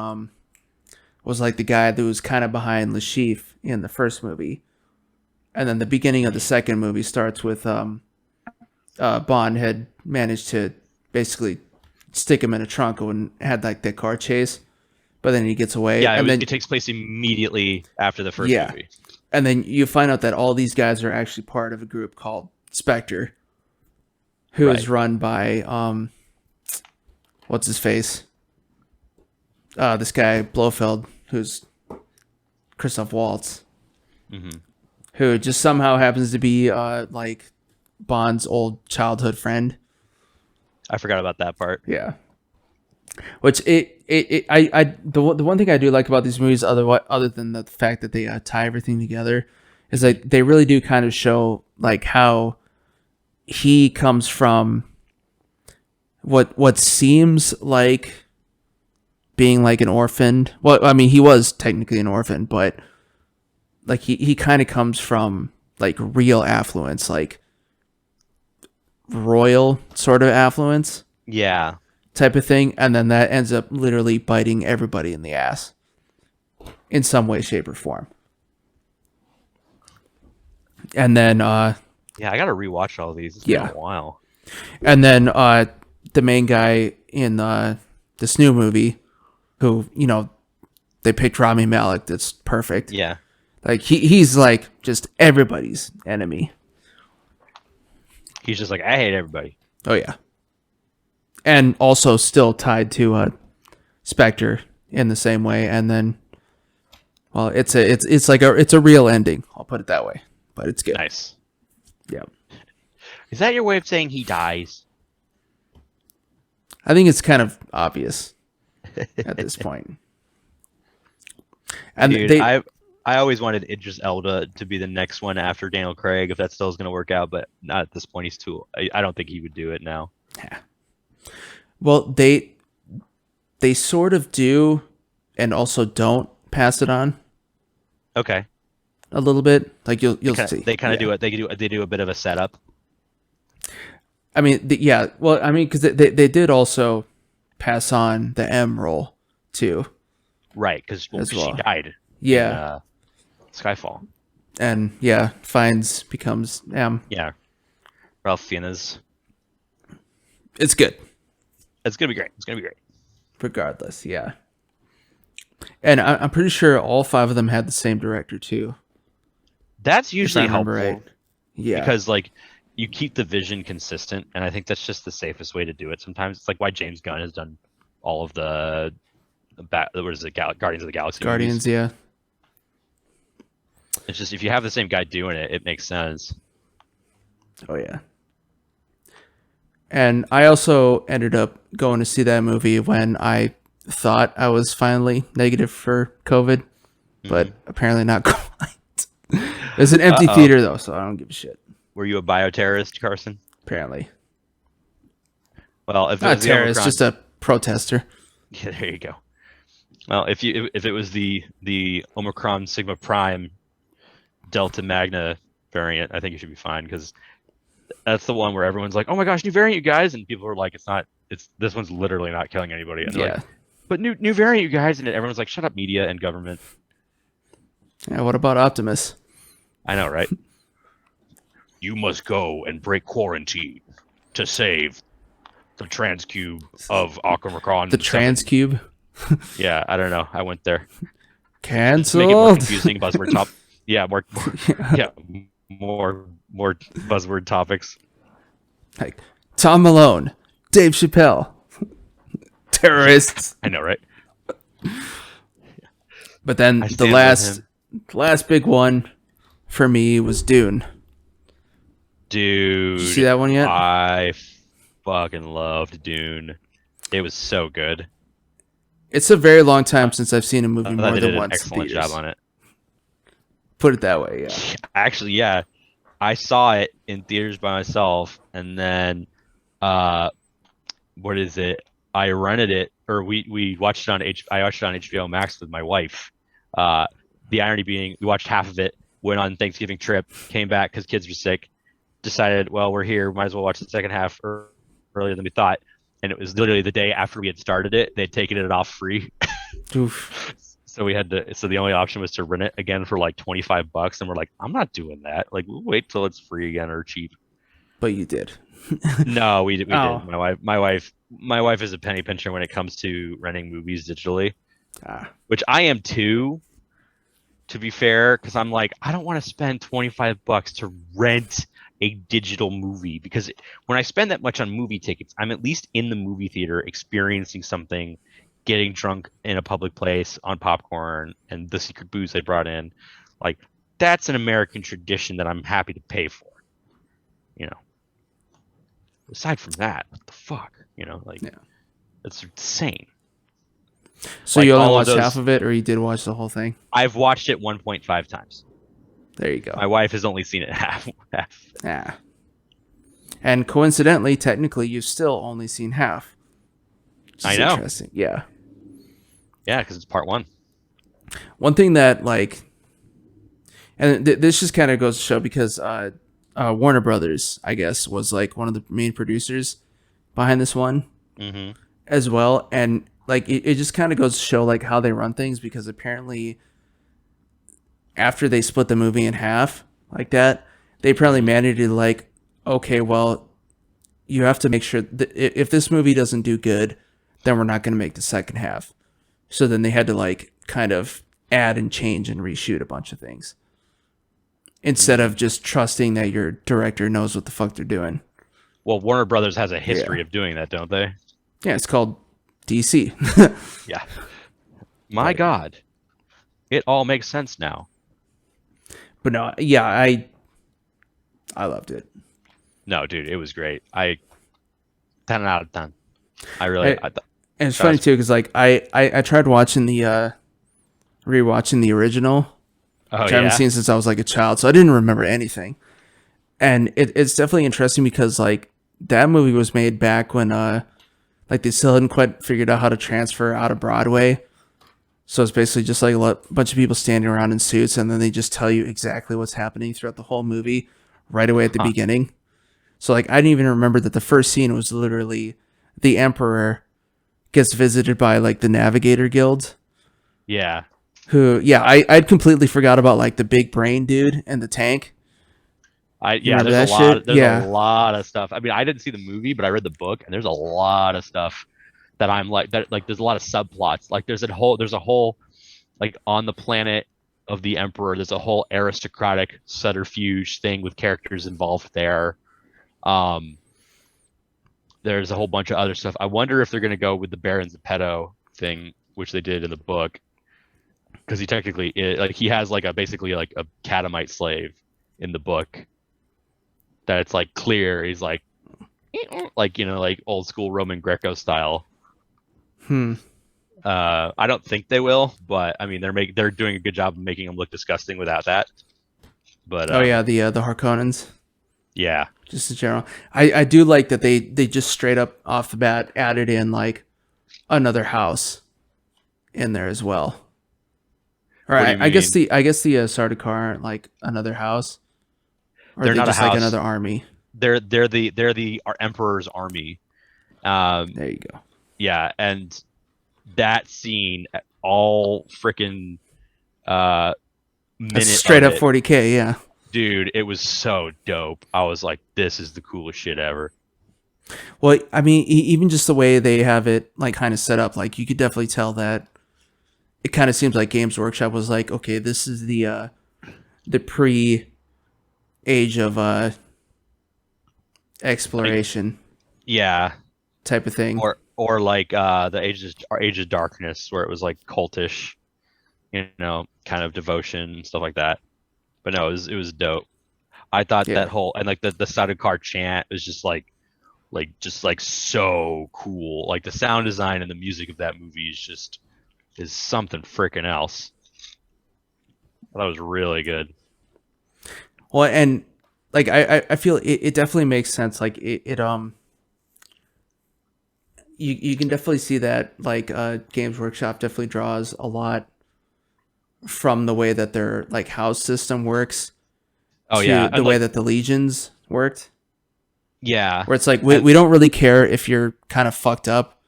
was like the guy that was kind of behind Lashif in the first movie, and then the beginning of the second movie starts with Bond had managed to basically stick him in a trunk and had like that car chase, but then he gets away. Yeah, and then it takes place immediately after the first movie. And then you find out that all these guys are actually part of a group called Spectre, who is run by what's his face? This guy Blofeld, who's Christoph Waltz, who just somehow happens to be like Bond's old childhood friend. I forgot about that part. Yeah. Which the one thing I do like about these movies, other than the fact that they tie everything together, is like they really do kind of show like how he comes from what seems like being like an orphan. Well, I mean, he was technically an orphan, but like he kind of comes from like real affluence, like royal sort of affluence. Yeah. Type of thing, and then that ends up literally biting everybody in the ass in some way, shape, or form. And then I gotta rewatch all these. It's been a while. And then the main guy in this new movie, who they picked Rami Malek. That's perfect. Yeah. Like he's like just everybody's enemy. He's just like, I hate everybody. Oh yeah. And also still tied to Spectre in the same way, and then, well, it's a real ending. I'll put it that way, but it's good. Nice. Yeah. Is that your way of saying he dies? I think it's kind of obvious at this point. And dude, I always wanted Idris Elba to be the next one after Daniel Craig, if that still is going to work out, but not at this point. He's too. I don't think he would do it now. Yeah. Well, they sort of do, and also don't pass it on. Okay. A little bit, like you'll see. They kind of do it. They do a bit of a setup. I mean, well, I mean, because they did also pass on the M role too. Right, because she died. Yeah. In, Skyfall. And becomes M. Yeah. Ralph Fiennes. It's good. It's gonna be great. It's gonna be great. Regardless, yeah. And I'm pretty sure all 5 of them had the same director too. That's usually helpful, right. Yeah. because like you keep the vision consistent, and I think that's just the safest way to do it. Sometimes it's like why James Gunn has done all of the Guardians of the Galaxy Guardians, movies. yeah. It's just if you have the same guy doing it, it makes sense. Oh yeah. And I also ended up going to see that movie when I thought I was finally negative for COVID, but apparently not quite. It's an empty theater though, so I don't give a shit. Were you a bioterrorist, Carson? Apparently. Well, if it Not was a terrorist, just a protester. Yeah, there you go. Well, if it was the Omicron Sigma Prime Delta Magna variant, I think you should be fine, because that's the one where everyone's like, "Oh my gosh, new variant, you guys!" And people are like, "It's this one's literally not killing anybody." And they're like, but new variant, you guys, and everyone's like, "Shut up, media and government." Yeah. What about Optimus? I know, right? You must go and break quarantine to save the transcube of Omicron. The transcube. Yeah, I don't know. I went there. Cancelled. Make it more confusing buzzword top. Yeah, more buzzword topics. Like Tom Malone, Dave Chappelle, terrorists. I know, right? But then the last big one for me was Dune. Dude, did you see that one yet? I fucking loved Dune. It was so good. It's a very long time since I've seen a movie more than once. Excellent job on it. Put it that way, yeah. Actually, yeah, I saw it in theaters by myself, and then, what is it? I rented it, or we watched it on I watched it on HBO Max with my wife. The irony being, we watched half of it, went on Thanksgiving trip, came back because kids were sick, decided, well, we're here, might as well watch the second half earlier than we thought. And it was literally the day after we had started it, they'd taken it off free. Oof. So the only option was to rent it again for like $25, and we're like, I'm not doing that. Like, we'll wait till it's free again or cheap. But you did. No, we did. My wife is a penny pincher when it comes to renting movies digitally, which I am too. To be fair, because I'm like, I don't want to spend $25 to rent a digital movie, because when I spend that much on movie tickets, I'm at least in the movie theater experiencing something, getting drunk in a public place on popcorn and the secret booze they brought in. Like, that's an American tradition that I'm happy to pay for. You know, aside from that, what the fuck? You know, like, it's insane. So like, you only watched half of it, or you did watch the whole thing? I've watched it 1.5 times. There you go. My wife has only seen it half. Yeah. And coincidentally, technically, you've still only seen half. I know. Interesting. Yeah. Yeah, because it's part 1. One thing that, like, and this just kind of goes to show, because Warner Brothers, I guess, was like one of the main producers behind this one as well. And like, it just kind of goes to show like how they run things, because apparently after they split the movie in half like that, they apparently mandated like, okay, well, you have to make sure that if this movie doesn't do good, then we're not going to make the second half. So then they had to like kind of add and change and reshoot a bunch of things, instead of just trusting that your director knows what the fuck they're doing. Well, Warner Brothers has a history of doing that, don't they? Yeah, it's called DC. Yeah. My God. It all makes sense now. But no, yeah, I loved it. No, dude, it was great. 10 out of 10. And it's funny too, because like I tried watching the rewatching the original, which I haven't seen since I was like a child, so I didn't remember anything. And it's definitely interesting, because like that movie was made back when like they still hadn't quite figured out how to transfer out of Broadway. So it's basically just like a bunch of people standing around in suits, and then they just tell you exactly what's happening throughout the whole movie right away at the beginning. So like I didn't even remember that the first scene was literally the Emperor gets visited by like the Navigator Guild. Yeah. I'd completely forgot about like the big brain dude and the tank. You remember that there's a lot. shit? There's Yeah. a lot of stuff. I mean, I didn't see the movie, but I read the book, and there's a lot of stuff that I'm like that. Like, there's a lot of subplots. Like, there's a whole like on the planet of the Emperor. There's a whole aristocratic subterfuge thing with characters involved there. There's a whole bunch of other stuff. I wonder if they're going to go with the Baron Zepeto thing, which they did in the book, because he technically he has like basically like a catamite slave in the book. That it's like clear he's like like old school Roman Greco style. I don't think they will, but I mean they're doing a good job of making him look disgusting without that. But Oh yeah, the Harkonnens. Yeah. Just in general, I do like that they just straight up off the bat added in like another house in there as well. Or I guess the Sardaukar aren't like another house, or they're not just a house. like another army. They're the Emperor's army. There you go. Yeah, and that scene all freaking minute straight up it, 40K, yeah. Dude, it was so dope. I was like, this is the coolest shit ever. Well, I mean, even just the way they have it like kind of set up, like you could definitely tell that it kind of seems like Games Workshop was like, okay, this is the pre-age of exploration, yeah, type of thing, or like the Age of Darkness, where it was like cultish, kind of devotion and stuff like that. But no, it was dope. I thought that whole, and like the Sardaukar chant was just like so cool. Like the sound design and the music of that movie is something freaking else. That was really good. Well, and like I feel it definitely makes sense. Like it you can definitely see that like Games Workshop definitely draws a lot from the way that their like house system works. The way that the legions worked. Yeah. Where it's like we don't really care if you're kind of fucked up,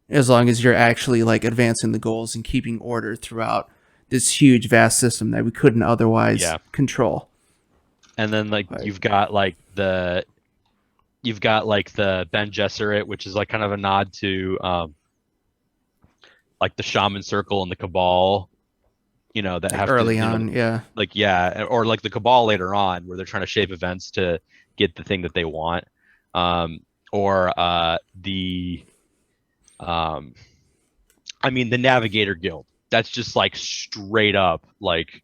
as long as you're actually like advancing the goals and keeping order throughout this huge vast system that we couldn't otherwise control. And then like you've got the Ben Gesserit, which is like kind of a nod to like the Shaman Circle and the Cabal, that like have early to, on, or like the Cabal later on, where they're trying to shape events to get the thing that they want, or the the Navigator Guild. That's just like straight up like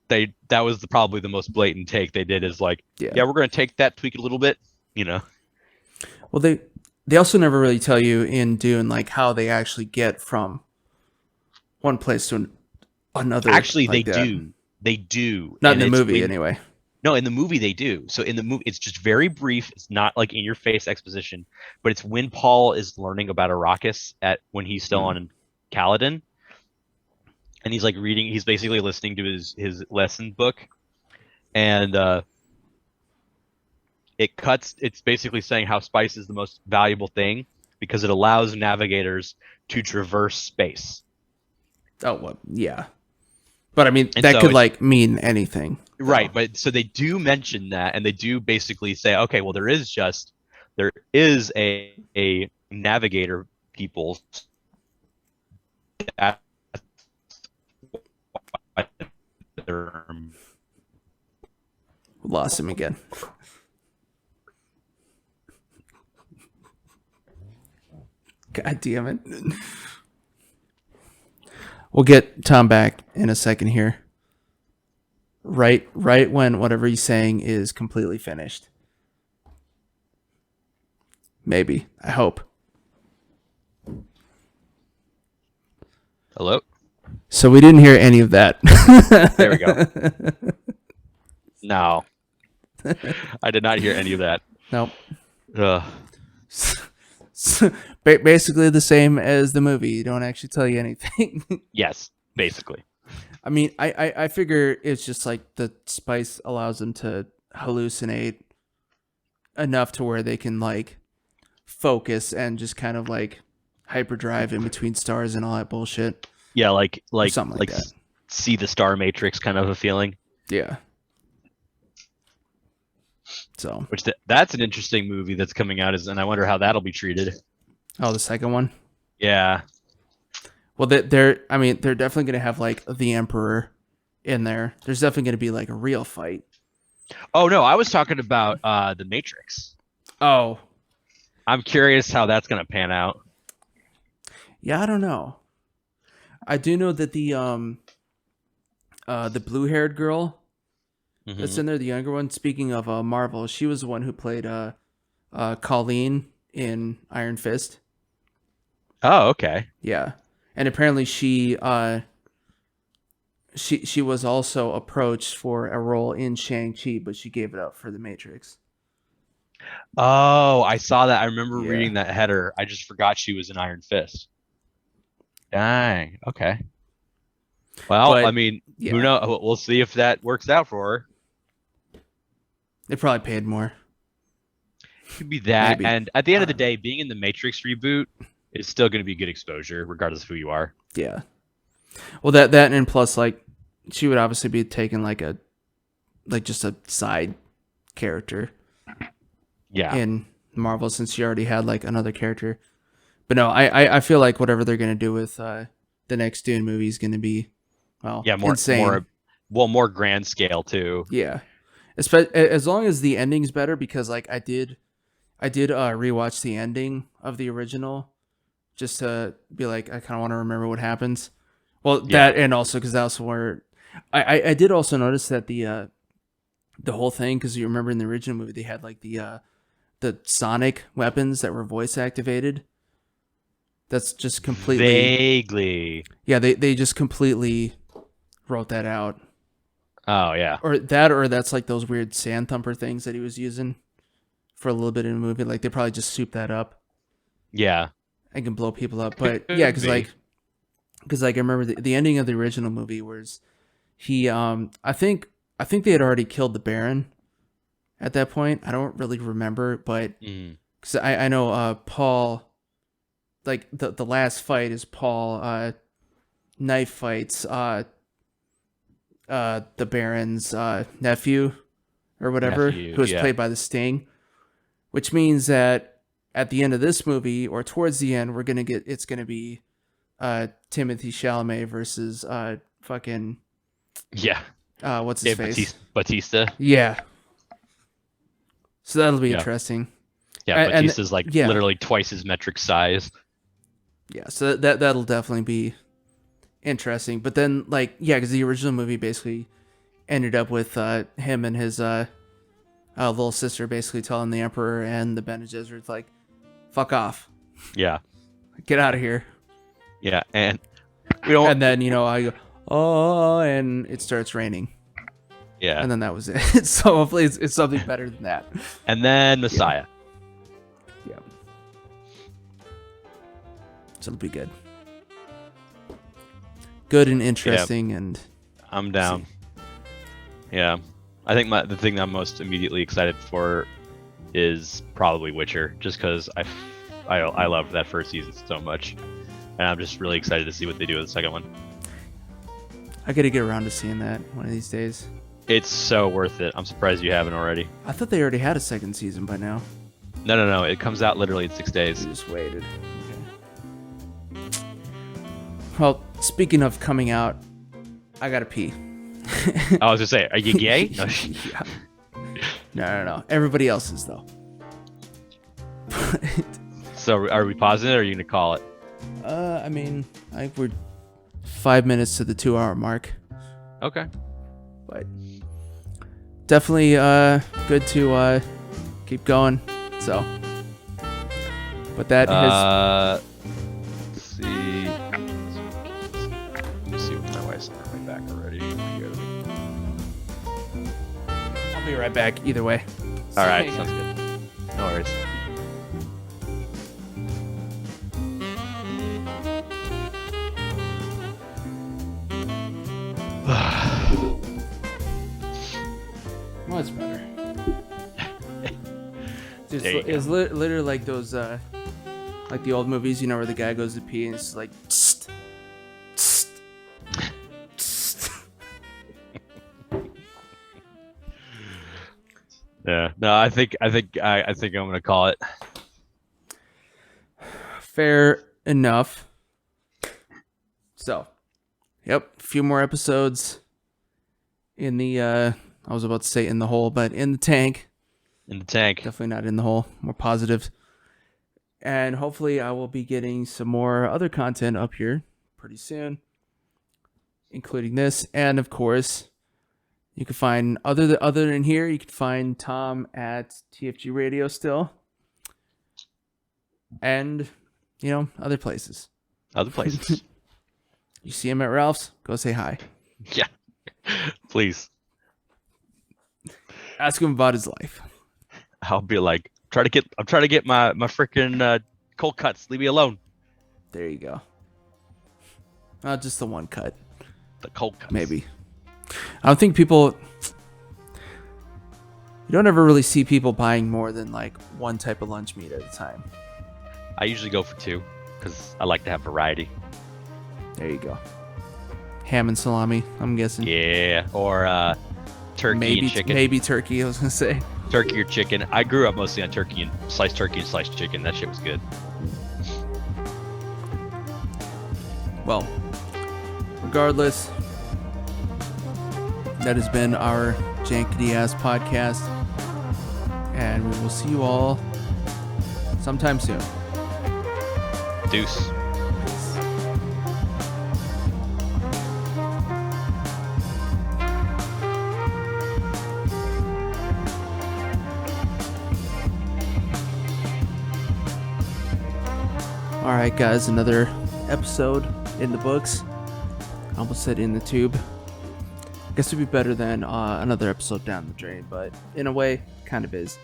that was probably the most blatant take they did, is like, yeah, we're going to take that, tweak it a little bit, Well, they also never really tell you in Dune like how they actually get from one place to another. Actually, like they do. Not in the movie, anyway. No, in the movie they do. So in the movie, it's just very brief. It's not like in your face exposition, but it's when Paul is learning about Arrakis when he's still on Caladan, and he's like reading. He's basically listening to his lesson book, and it's basically saying how spice is the most valuable thing because it allows navigators to traverse space. Oh, well, yeah. But I mean, that could like mean anything. Right, but so they do mention that, and they do basically say, okay, well, there is a navigator people. Lost him again. God damn it. We'll get Tom back in a second here. Right when whatever he's saying is completely finished. Maybe. I hope. Hello? So we didn't hear any of that. There we go. No. I did not hear any of that. Nope. Basically the same as the movie. You don't actually tell you anything. Yes, basically. I mean, I figure it's just like the spice allows them to hallucinate enough to where they can like focus and just kind of like hyperdrive in between stars and all that bullshit. Yeah, like something like that. See the star matrix kind of a feeling. Yeah. So, that's an interesting movie that's coming out, and I wonder how that'll be treated. oh, the second one. Yeah. Well, they're definitely gonna have like the Emperor in there. There's definitely gonna be like a real fight. Oh no, I was talking about the Matrix. Oh, I'm curious how that's gonna pan out. yeah, I don't know. I do know that the blue-haired girl that's in there, the younger one. Speaking of Marvel, she was the one who played Colleen in Iron Fist. Oh, okay. Yeah, and apparently she was also approached for a role in Shang-Chi, but she gave it up for the Matrix. Oh, I saw that. I remember Yeah. reading that header. I just forgot she was in Iron Fist. Dang. Okay. Well, But, I mean, yeah. who knows? We'll see if that works out for her. They probably paid more. Could be that. Maybe. And at the end of the day, being in the Matrix reboot is still going to be good exposure, regardless of who you are. Yeah. Well, that and plus, like, she would obviously be taking just a side character. Yeah. In Marvel, since she already had like another character. But no, I feel like whatever they're gonna do with the next Dune movie is gonna be, well, insane. More grand scale too. Yeah, as long as the ending's better, because like I did rewatch the ending of the original just to be like, I kind of want to remember what happens. Well, that and also because that's where I did also notice that the whole thing, because you remember in the original movie they had like the sonic weapons that were voice activated. That's just completely vaguely. Yeah, they just completely wrote that out. Oh yeah. Or that's like those weird sand thumper things that he was using for a little bit in the movie. Like they probably just souped that up. Yeah. And can blow people up. But yeah, because I remember the ending of the original movie was he I think they had already killed the Baron at that point. I don't really remember, but because I know Paul, like the last fight is Paul knife fights the Baron's nephew or whatever, who was played by the Sting, which means that at the end of this movie or towards the end, it's gonna be Timothée Chalamet versus fucking what's his face? Batista. Yeah. So that'll be interesting. Yeah, Batista's literally twice his metric size. Yeah, so that'll definitely be interesting. But then, because the original movie basically ended up with him and his little sister basically telling the Emperor and the Bene Gesserits, like, fuck off. Yeah. Get out of here. Yeah, and we don't... And then, I go, oh, and it starts raining. Yeah. And then that was it. So hopefully it's something better than that. And then Messiah. Yeah. So it'll be good. Good and interesting, and I'm down. Yeah. I think the thing I'm most immediately excited for is probably Witcher, just because I loved that first season so much. And I'm just really excited to see what they do with the second one. I gotta get around to seeing that one of these days. It's so worth it. I'm surprised you haven't already. I thought they already had a second season by now. No. It comes out literally in 6 days. We just waited. Okay. Well, speaking of coming out, I gotta pee. I was gonna say, are you gay? No. Yeah. No. Everybody else is, though. So are we pausing it, or are you gonna call it? I think we're 5 minutes to the 2-hour mark. Okay. But definitely good to keep going. So, but that has. Let's see. Let me see what my wife's on my back already. I'll be right back. Either way. All right, sounds good. No worries. Much better. It's literally like those, like the old movies, where the guy goes to pee and it's like, tst, tst, tst. Yeah. No, I think I'm gonna call it. Fair enough. So, yep, a few more episodes in the I was about to say in the hole, but in the tank. In the tank. Definitely not in the hole. More positive. And hopefully I will be getting some more other content up here pretty soon, including this. And of course, you can find other than here, you can find Tom at TFG Radio still. And, you know, other places. Other places. You see him at Ralph's, go say hi. Yeah. Please. Ask him about his life. I'll be like, I'm trying to get my freaking cold cuts. Leave me alone. There you go. Just the one cut. The cold cuts. Maybe. I don't think people... You don't ever really see people buying more than like one type of lunch meat at a time. I usually go for 2 because I like to have variety. There you go. Ham and salami, I'm guessing. Yeah, or turkey and chicken. Maybe turkey, I was going to say. Turkey or chicken. I grew up mostly on turkey and sliced chicken. That shit was good. Well, regardless, that has been our jankityasspodcast, and we will see you all sometime soon. Deuce. All right, guys, another episode in the books. I almost said in the tube. I guess it'd be better than another episode down the drain, but in a way, kind of is.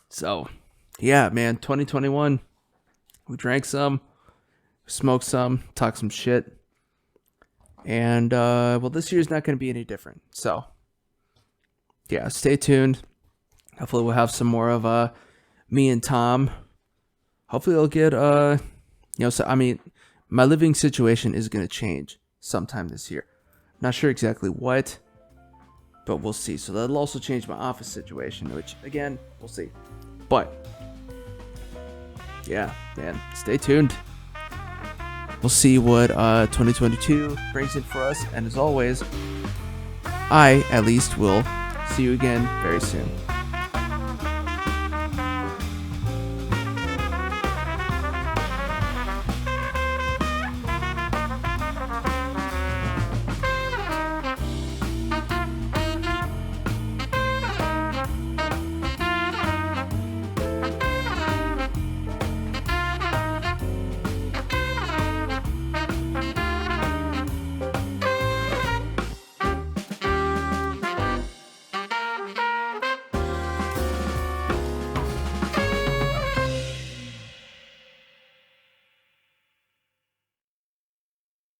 So, yeah, man, 2021. We drank some, smoked some, talked some shit. And, well, this year's not going to be any different. So, yeah, stay tuned. Hopefully we'll have some more of me and Tom. Hopefully they'll get so I mean, my living situation is going to change sometime this year. Not sure exactly what, but we'll see. So that'll also change my office situation, which again, we'll see. But yeah, man, stay tuned. We'll see what 2022 brings in for us, and as always, I at least will see you again very soon.